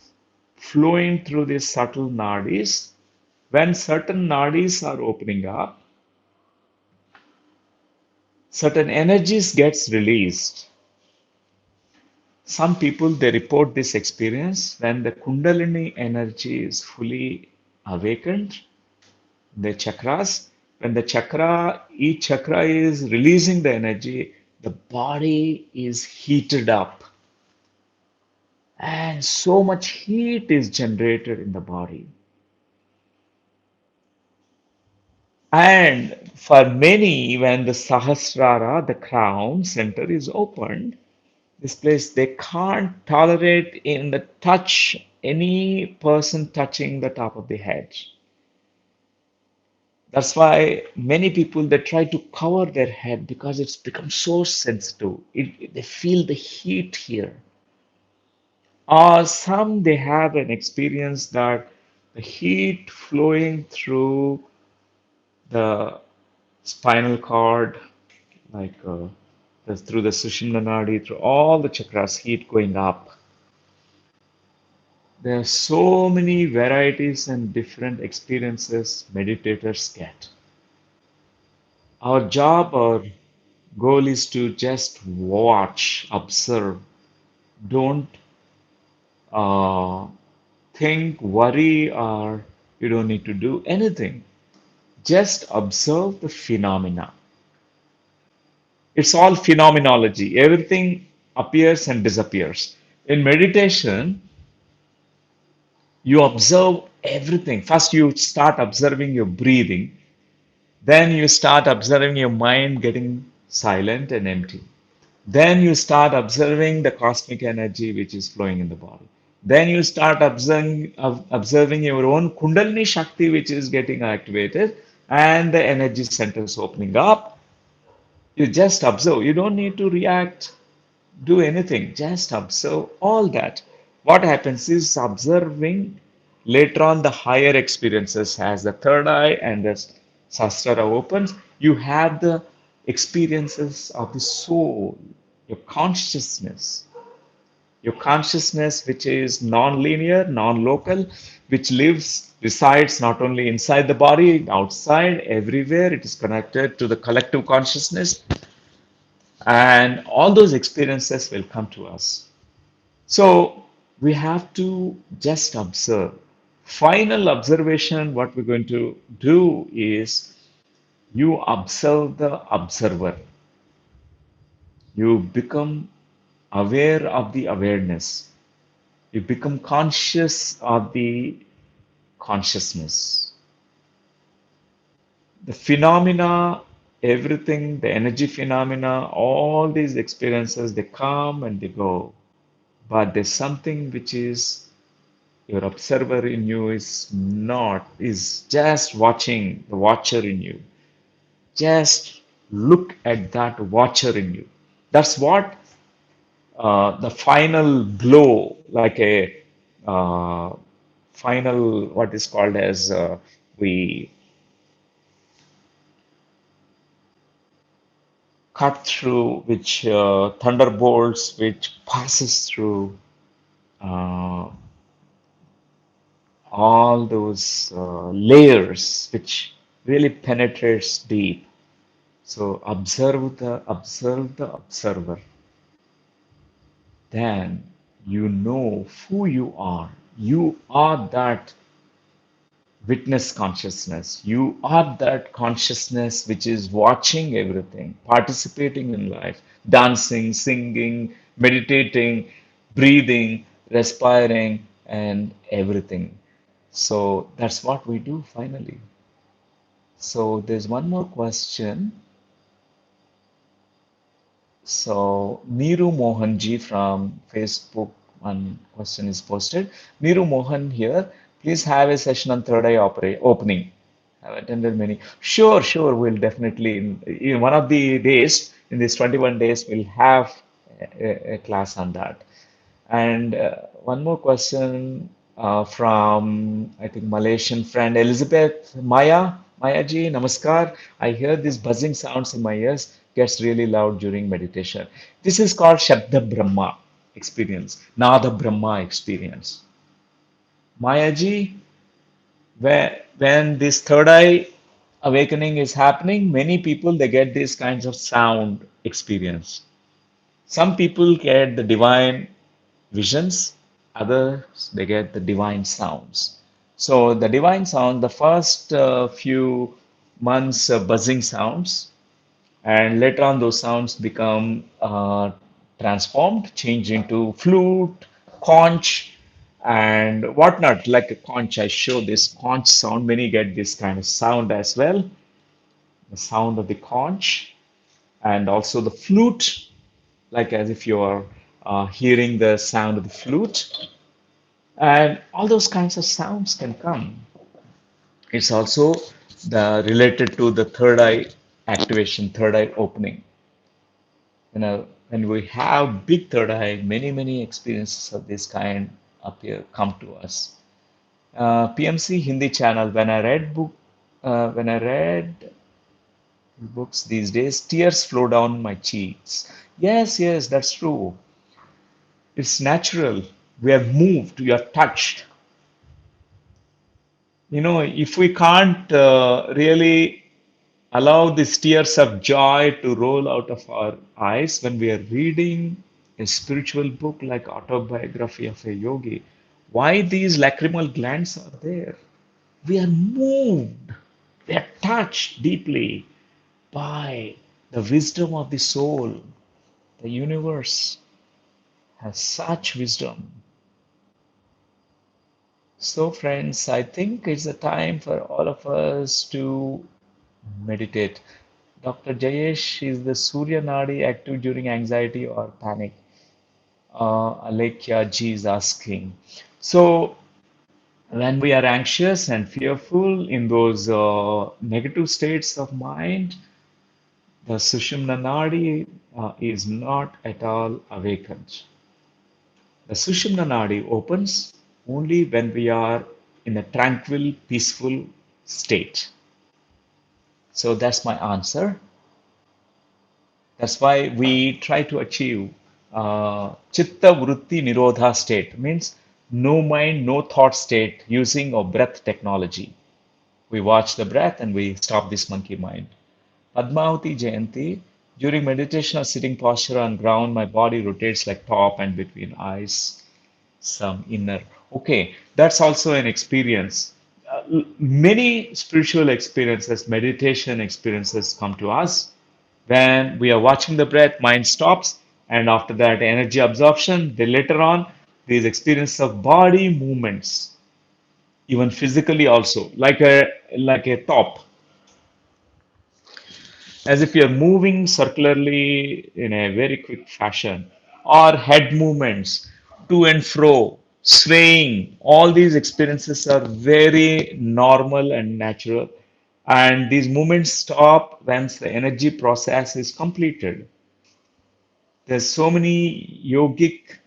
flowing through these subtle nadis, when certain nadis are opening up, certain energies gets released. Some people they report this experience when the Kundalini energy is fully awakened, the chakras. When the chakra, each chakra is releasing the energy, the body is heated up, and so much heat is generated in the body. And for many, when the Sahasrara, the crown center, is opened, this place they can't tolerate in the touch any person touching the top of the head. That's why many people they try to cover their head because it's become so sensitive. They feel the heat here. Or some they have an experience that the heat flowing through the spinal cord, like through the Sushumna Nadi, through all the chakras, heat going up. There are so many varieties and different experiences meditators get. Our job, our goal is to just watch, observe. Don't uh, think, worry, or you don't need to do anything. Just observe the phenomena. It's all phenomenology. Everything appears and disappears. In meditation, you observe everything. First, you start observing your breathing. Then you start observing your mind getting silent and empty. Then you start observing the cosmic energy which is flowing in the body. Then you start observing your own Kundalini Shakti which is getting activated and the energy centers opening up. You just observe. You don't need to react, do anything. Just observe all that. What happens is observing later on the higher experiences as the third eye and the sastra opens, you have the experiences of the soul, your consciousness which is non-linear, non-local, which resides not only inside the body, outside, everywhere. It is connected to the collective consciousness, and all those experiences will come to us. So we have to just observe. Final observation, what we're going to do is you observe the observer. You become aware of the awareness. You become conscious of the consciousness. The phenomena everything, the energy phenomena, all these experiences, they come and they go. But there's something which is your observer in you is just watching the watcher in you. Just look at that watcher in you. That's what the final blow, like a uh, final, what is called as we cut through, which thunderbolts, which passes through uh, all those layers, which really penetrates deep. So observe the observer. Then you know who you are. You are that witness consciousness. You are that consciousness which is watching everything, participating in life, dancing, singing, meditating, breathing, respiring, and everything. So that's what we do finally. So there's one more question. So Niru Mohanji from Facebook, one question is posted. Niru Mohan here, please have a session on third eye opening. I've attended many. Sure, sure, we'll definitely, in one of the days, in these 21 days, we'll have a class on that. And one more question from, I think, Malaysian friend Elizabeth Maya. Maya ji, namaskar. I hear these buzzing sounds in my ears, gets really loud during meditation. This is called Shabda Brahma experience, Nada Brahma experience. Maya ji, when this third eye awakening is happening, many people they get these kinds of sound experience. Some people get the divine visions, others they get the divine sounds. So the divine sound, the first few months buzzing sounds, and later on those sounds become transformed, change into flute, conch, and whatnot. Like a conch, I show this conch sound. Many get this kind of sound as well, the sound of the conch, and also the flute, like as if you are hearing the sound of the flute. And all those kinds of sounds can come. It's also the related to the third eye activation, third eye opening. When we have big third eye, many experiences of this kind appear, come to us. PMC Hindi channel. When I read books these days, tears flow down my cheeks. Yes, yes, that's true. It's natural. We are moved. We are touched. If we can't really allow these tears of joy to roll out of our eyes when we are reading a spiritual book like Autobiography of a Yogi, why these lacrimal glands are there? We are moved, we are touched deeply by the wisdom of the soul. The universe has such wisdom. So, friends, I think it's a time for all of us to meditate. Dr. Jayesh, is the Surya Nadi active during anxiety or panic? Alekia Ji is asking. So, when we are anxious and fearful in those negative states of mind, the Sushumna Nadi is not at all awakened. The Sushumna Nadi opens only when we are in a tranquil, peaceful state. So that's my answer. That's why we try to achieve Chitta Vritti Nirodha state, means no mind, no thought state using our breath technology. We watch the breath and we stop this monkey mind. Padmavati Jayanti, during meditation or sitting posture on ground, my body rotates like top and between eyes, some inner. Okay, that's also an experience. Many spiritual experiences, meditation experiences come to us when we are watching the breath, mind stops, and after that, energy absorption. Then later on, these experiences of body movements, even physically also, like a top. as if you're moving circularly in a very quick fashion, or head movements to and fro, swaying. All these experiences are very normal and natural. And these movements stop once the energy process is completed. There's so many yogic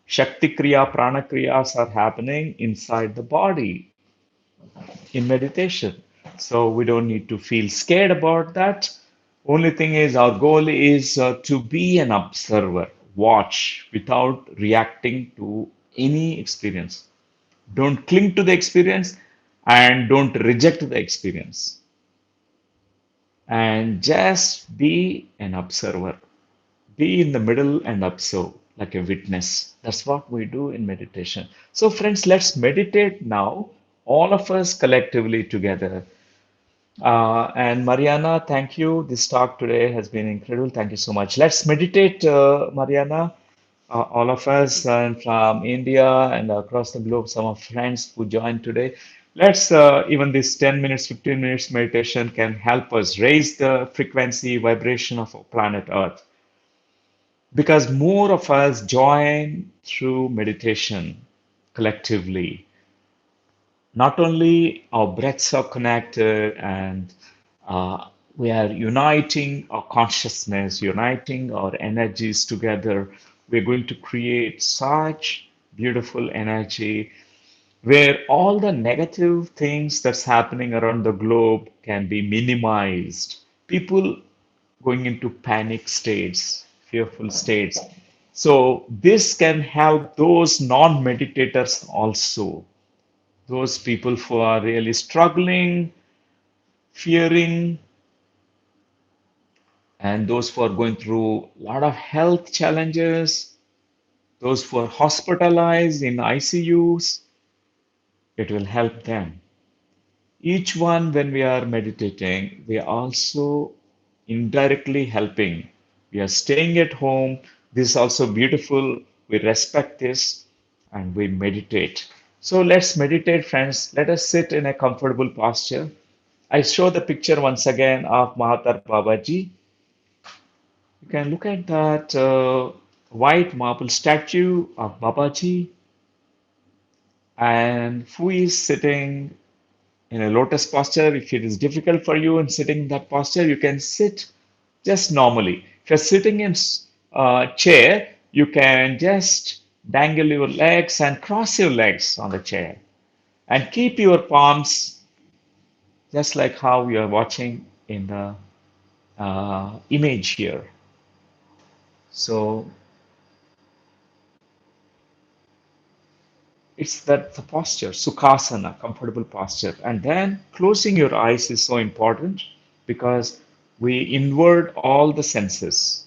Shakti Kriya, Prana Kriyas are happening inside the body in meditation. So we don't need to feel scared about that. Only thing is, our goal is to be an observer, watch without reacting to any experience. Don't cling to the experience and don't reject the experience. And just be an observer. Be in the middle and observe like a witness. That's what we do in meditation. So, friends, let's meditate now, all of us collectively together. And Mariana, thank you. This talk today has been incredible. Thank you so much. Let's meditate, Mariana. All of us and from India and across the globe, some of friends who joined today. Let's even this 10 minutes, 15 minutes meditation can help us raise the frequency, vibration of our planet Earth because more of us join through meditation collectively. Not only our breaths are connected and we are uniting our consciousness, uniting our energies together, we're going to create such beautiful energy where all the negative things that's happening around the globe can be minimized. People going into panic states, fearful states. So this can help those non-meditators also, those people who are really struggling, fearing, and those who are going through a lot of health challenges, those who are hospitalized in ICUs, it will help them. Each one, when we are meditating, we are also indirectly helping. We are staying at home. This is also beautiful. We respect this and we meditate. So let's meditate, friends. Let us sit in a comfortable posture. I show the picture once again of Mahatar Babaji. You can look at that white marble statue of Babaji and who is sitting in a lotus posture. If it is difficult for you in sitting in that posture, you can sit just normally. If you're sitting in a chair, you can just dangle your legs and cross your legs on the chair and keep your palms just like how you're watching in the image here. So it's that the posture, Sukhasana, comfortable posture. And then closing your eyes is so important because we invert all the senses.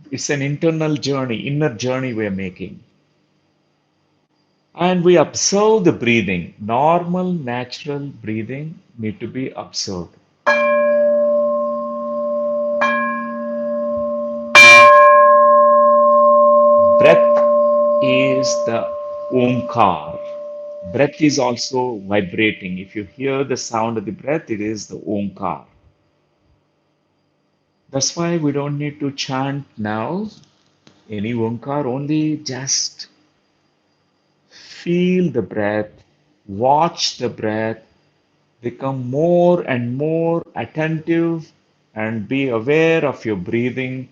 It's an internal journey, inner journey we're making. And we observe the breathing. Normal, natural breathing need to be observed. Breath is the Omkar. Breath is also vibrating. If you hear the sound of the breath, it is the Omkar. That's why we don't need to chant now any Omkar, only just feel the breath, watch the breath, become more and more attentive and be aware of your breathing,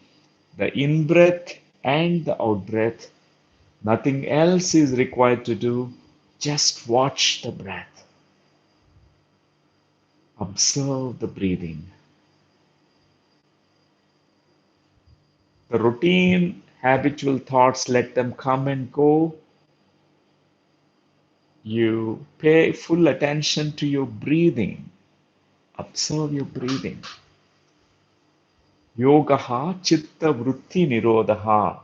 the in breath and the out breath. Nothing else is required to do. Just watch the breath, observe the breathing. The routine, habitual thoughts, let them come and go. You pay full attention to your breathing. Observe your breathing. Yogaha chitta vritti nirodha.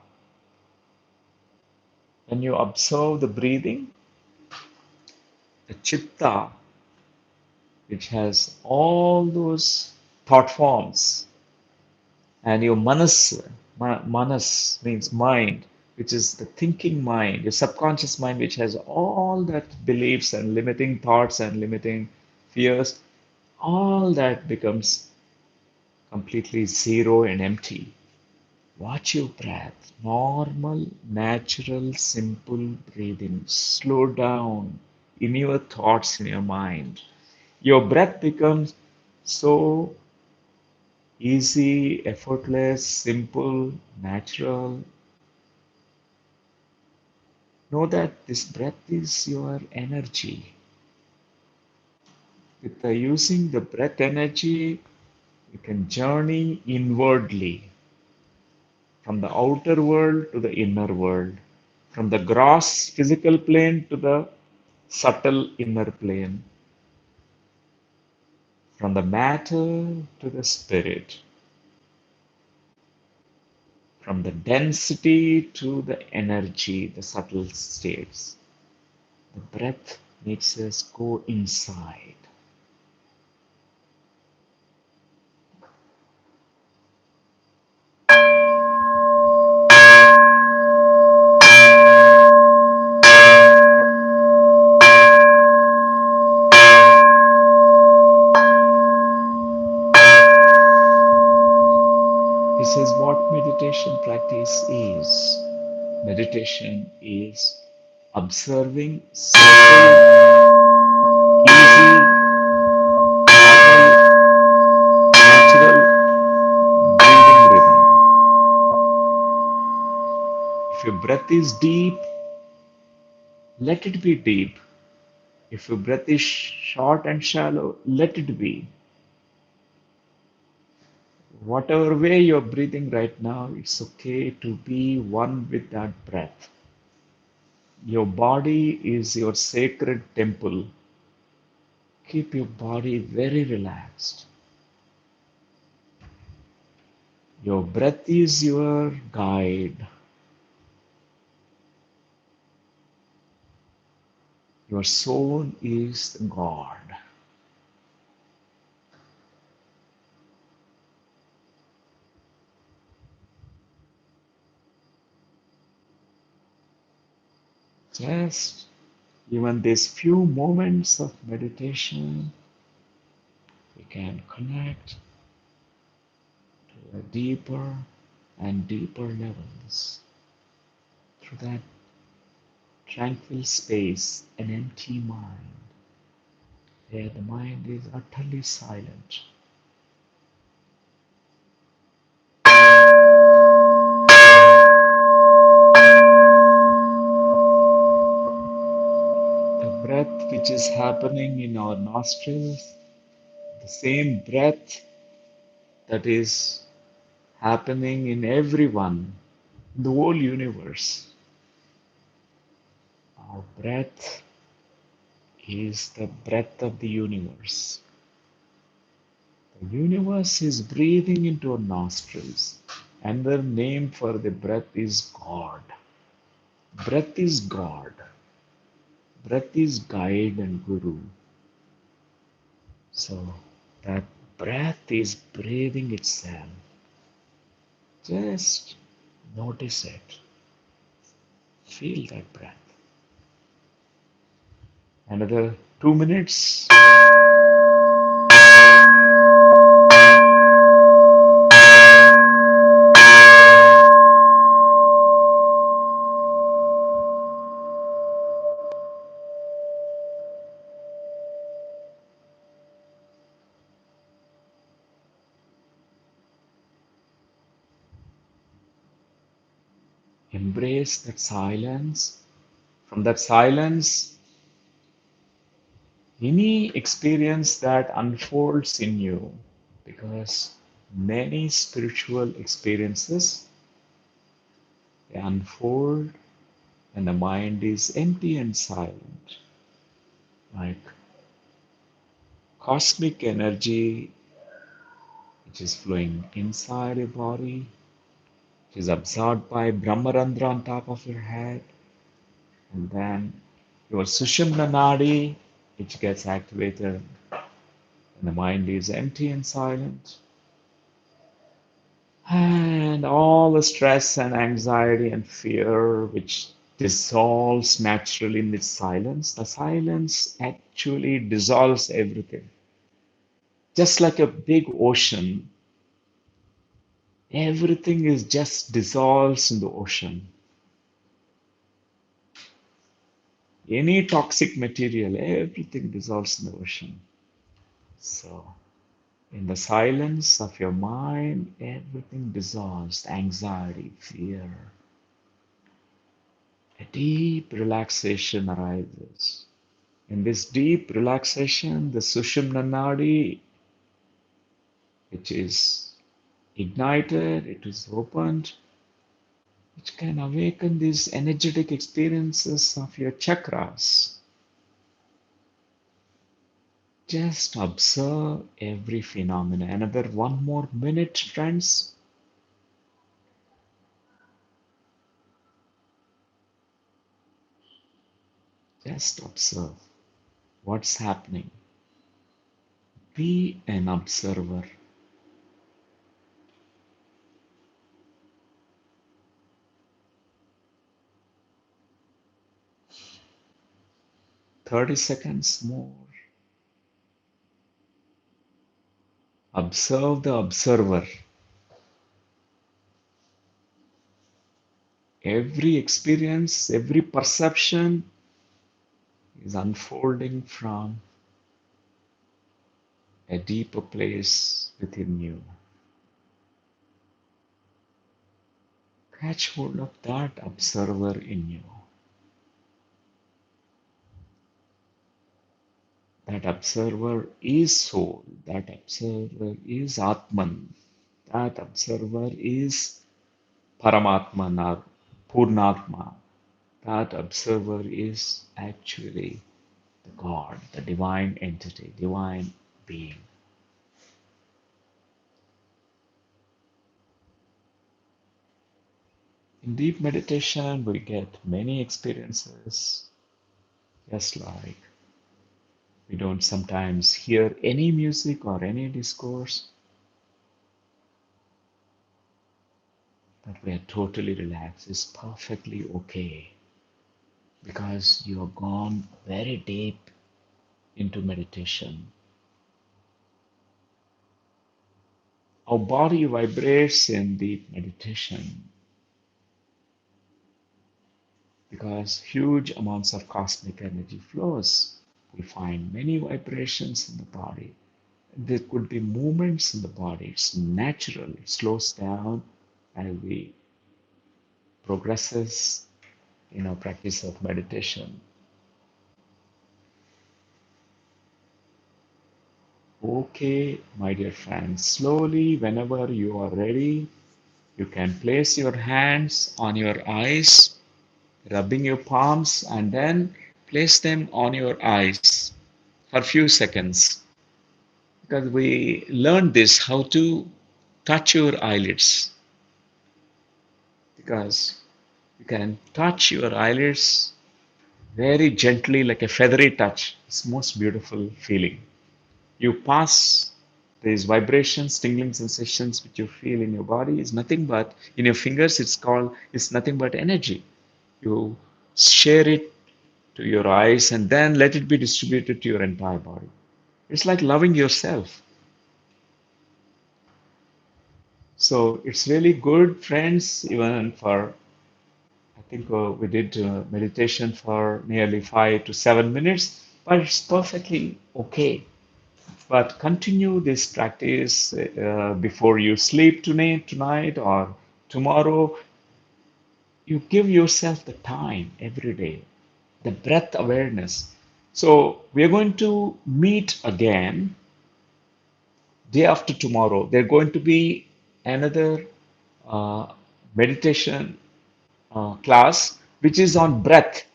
When you observe the breathing, the chitta, which has all those thought forms, and your manas means mind, which is the thinking mind, your subconscious mind, which has all that beliefs and limiting thoughts and limiting fears, all that becomes completely zero and empty. Watch your breath. Normal, natural, simple breathing. Slow down in your thoughts, in your mind. Your breath becomes so easy, effortless, simple, natural. Know that this breath is your energy. With the using the breath energy, you can journey inwardly from the outer world to the inner world, from the gross physical plane to the subtle inner plane, from the matter to the spirit, from the density to the energy, the subtle states. The breath makes us go inside. This is what meditation practice is. Meditation is observing simple, easy, normal, natural breathing rhythm. If your breath is deep, let it be deep. If your breath is short and shallow, let it be. Whatever way you're breathing right now, it's okay to be one with that breath. Your body is your sacred temple. Keep your body very relaxed. Your breath is your guide. Your soul is God. Just even these few moments of meditation, we can connect to a deeper and deeper levels through that tranquil space, an empty mind, where the mind is utterly silent. The breath which is happening in our nostrils, the same breath that is happening in everyone, in the whole universe. Our breath is the breath of the universe. The universe is breathing into our nostrils. Another name for the breath is God. Breath is God. Breath is guide and guru. So that breath is breathing itself. Just notice it. Feel that breath. Another 2 minutes. Embrace that silence. From that silence, any experience that unfolds in you, because many spiritual experiences they unfold when the mind is empty and silent, like cosmic energy which is flowing inside your body, which is absorbed by Brahmarandra on top of your head, and then your Sushumna Nadi, which gets activated when the mind is empty and silent. And all the stress and anxiety and fear which dissolves naturally in its silence, the silence actually dissolves everything. Just like a big ocean, Everything is just dissolves in the ocean. Any toxic material, everything dissolves in the ocean. So, in the silence of your mind, everything dissolves. Anxiety, fear, a deep relaxation arises. In this deep relaxation, the Sushumna Nadi, which is ignited, it is opened, which can awaken these energetic experiences of your chakras. Just observe every phenomena. Another 1 more minute, friends. Just observe what's happening. Be an observer. 30 seconds more. Observe the observer. Every experience, every perception is unfolding from a deeper place within you. Catch hold of that observer in you. That observer is soul. That observer is Atman. That observer is Paramatman or Purnatma. That observer is actually the God, the divine entity, divine being. In deep meditation, we get many experiences, just like we don't sometimes hear any music or any discourse, but we are totally relaxed. It's perfectly okay because you have gone very deep into meditation. Our body vibrates in deep meditation because huge amounts of cosmic energy flows. We find many vibrations in the body. There could be movements in the body. It's natural. It slows down as we progresses in our practice of meditation. Okay, my dear friends, slowly, whenever you are ready, you can place your hands on your eyes, rubbing your palms, and then place them on your eyes for a few seconds. Because we learned this how to touch your eyelids. Because you can touch your eyelids very gently, like a feathery touch. It's most beautiful feeling. You pass these vibrations, tingling sensations which you feel in your body is nothing but in your fingers. It's nothing but energy. You share it to your eyes and then let it be distributed to your entire body. It's like loving yourself. So it's really good, friends, even for I think we did meditation for nearly 5 to 7 minutes, but it's perfectly okay. But continue this practice before you sleep tonight or tomorrow. You give yourself the time every day, the breath awareness. So we are going to meet again day after tomorrow. There's going to be another uh, meditation class, which is on breath,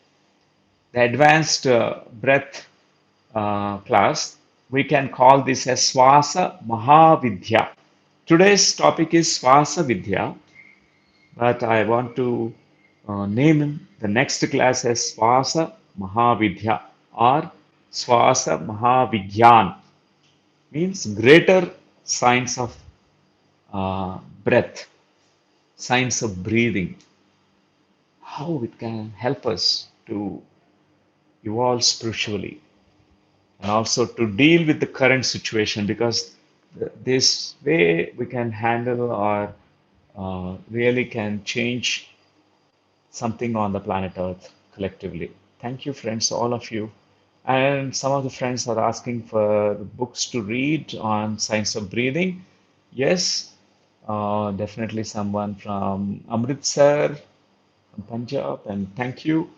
the advanced breath class. We can call this as Swasa Mahavidya. Today's topic is Swasa Vidya, but I want to name the next class as Swasa Mahavidya or Swasa Mahavigyan, means greater science of breath, science of breathing, how it can help us to evolve spiritually and also to deal with the current situation because this way we can handle our really can change something on the planet Earth collectively. Thank you, friends, all of you. And some of the friends are asking for books to read on science of breathing. Yes, definitely someone from Amritsar, from Punjab, and thank you.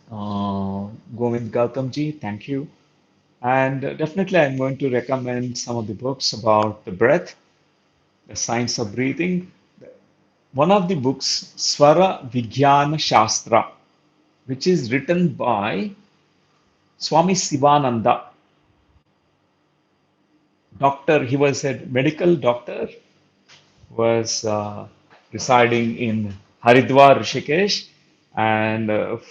Govind Gautamji, thank you. And definitely, I'm going to recommend some of the books about the breath, the science of breathing. One of the books, Swara Vijnana Shastra, which is written by Swami Sivananda, doctor. He was a medical doctor, was residing in Haridwar, Rishikesh, and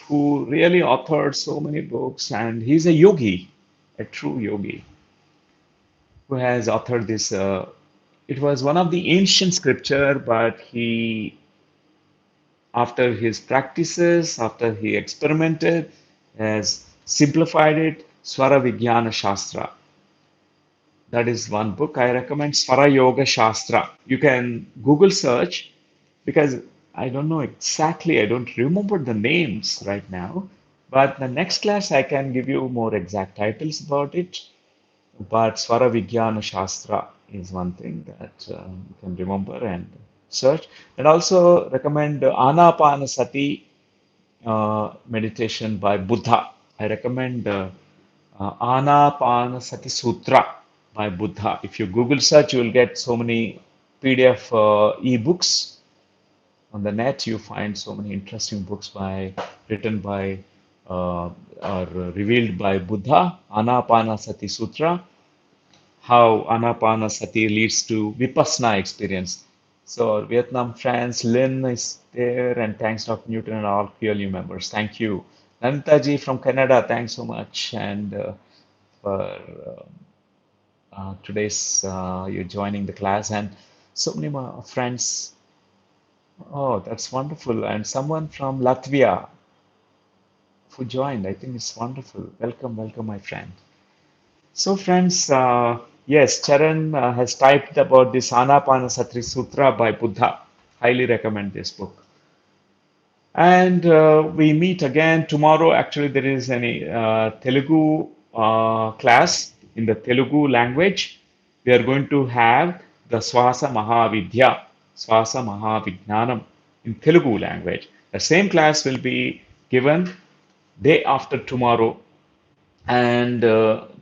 who really authored so many books. And he's a yogi, a true yogi, who has authored this. It was one of the ancient scripture, but he, after his practices, after he experimented, has simplified it. Swara Vijnana Shastra. That is one book I recommend. Swara Yoga Shastra. You can Google search because I don't know exactly, I don't remember the names right now. But the next class I can give you more exact titles about it. But Swara Vijnana Shastra is one thing that you can remember and search. And also recommend Anapanasati meditation by Buddha. I recommend Anapanasati Sutra by Buddha. If you Google search, you will get so many PDF e-books on the net. You find so many interesting books by written by or revealed by Buddha. Anapanasati Sutra, how Anapanasati leads to Vipassana experience. So, Vietnam, France, Lynn is there, and thanks, Dr. Newton, and all QLU members. Thank you. Nantaji from Canada, thanks so much. And for today's you joining the class, and so many more friends. Oh, that's wonderful. And someone from Latvia who joined. I think it's wonderful. Welcome, welcome, my friend. So, friends, yes, Charan has typed about this Anapanasati Sutra by Buddha. Highly recommend this book. And we meet again tomorrow. Actually, there is any Telugu class in the Telugu language. We are going to have the Swasa Mahavidya, Swasa Mahavijnanam in Telugu language. The same class will be given day after tomorrow. And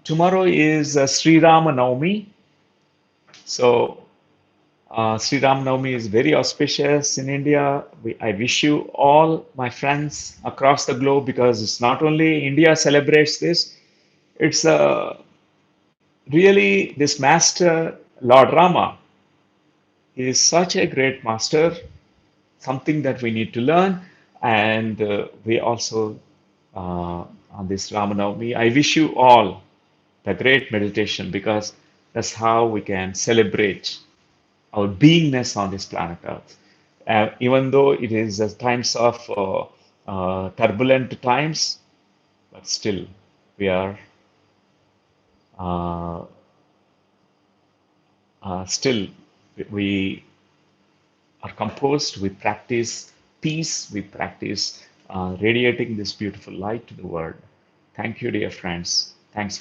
tomorrow is Sri Rama Navami. So Sri Ram Navami is very auspicious in India. I wish you all, my friends across the globe, because it's not only India celebrates this, it's really this master, Lord Rama. He is such a great master, something that we need to learn. And we also, on this Ramanavami, I wish you all the great meditation because that's how we can celebrate our beingness on this planet Earth. Even though it is times of turbulent times, but still we are uh, still we are composed. We practice peace. We practice radiating this beautiful light to the world. Thank you, dear friends. Thanks.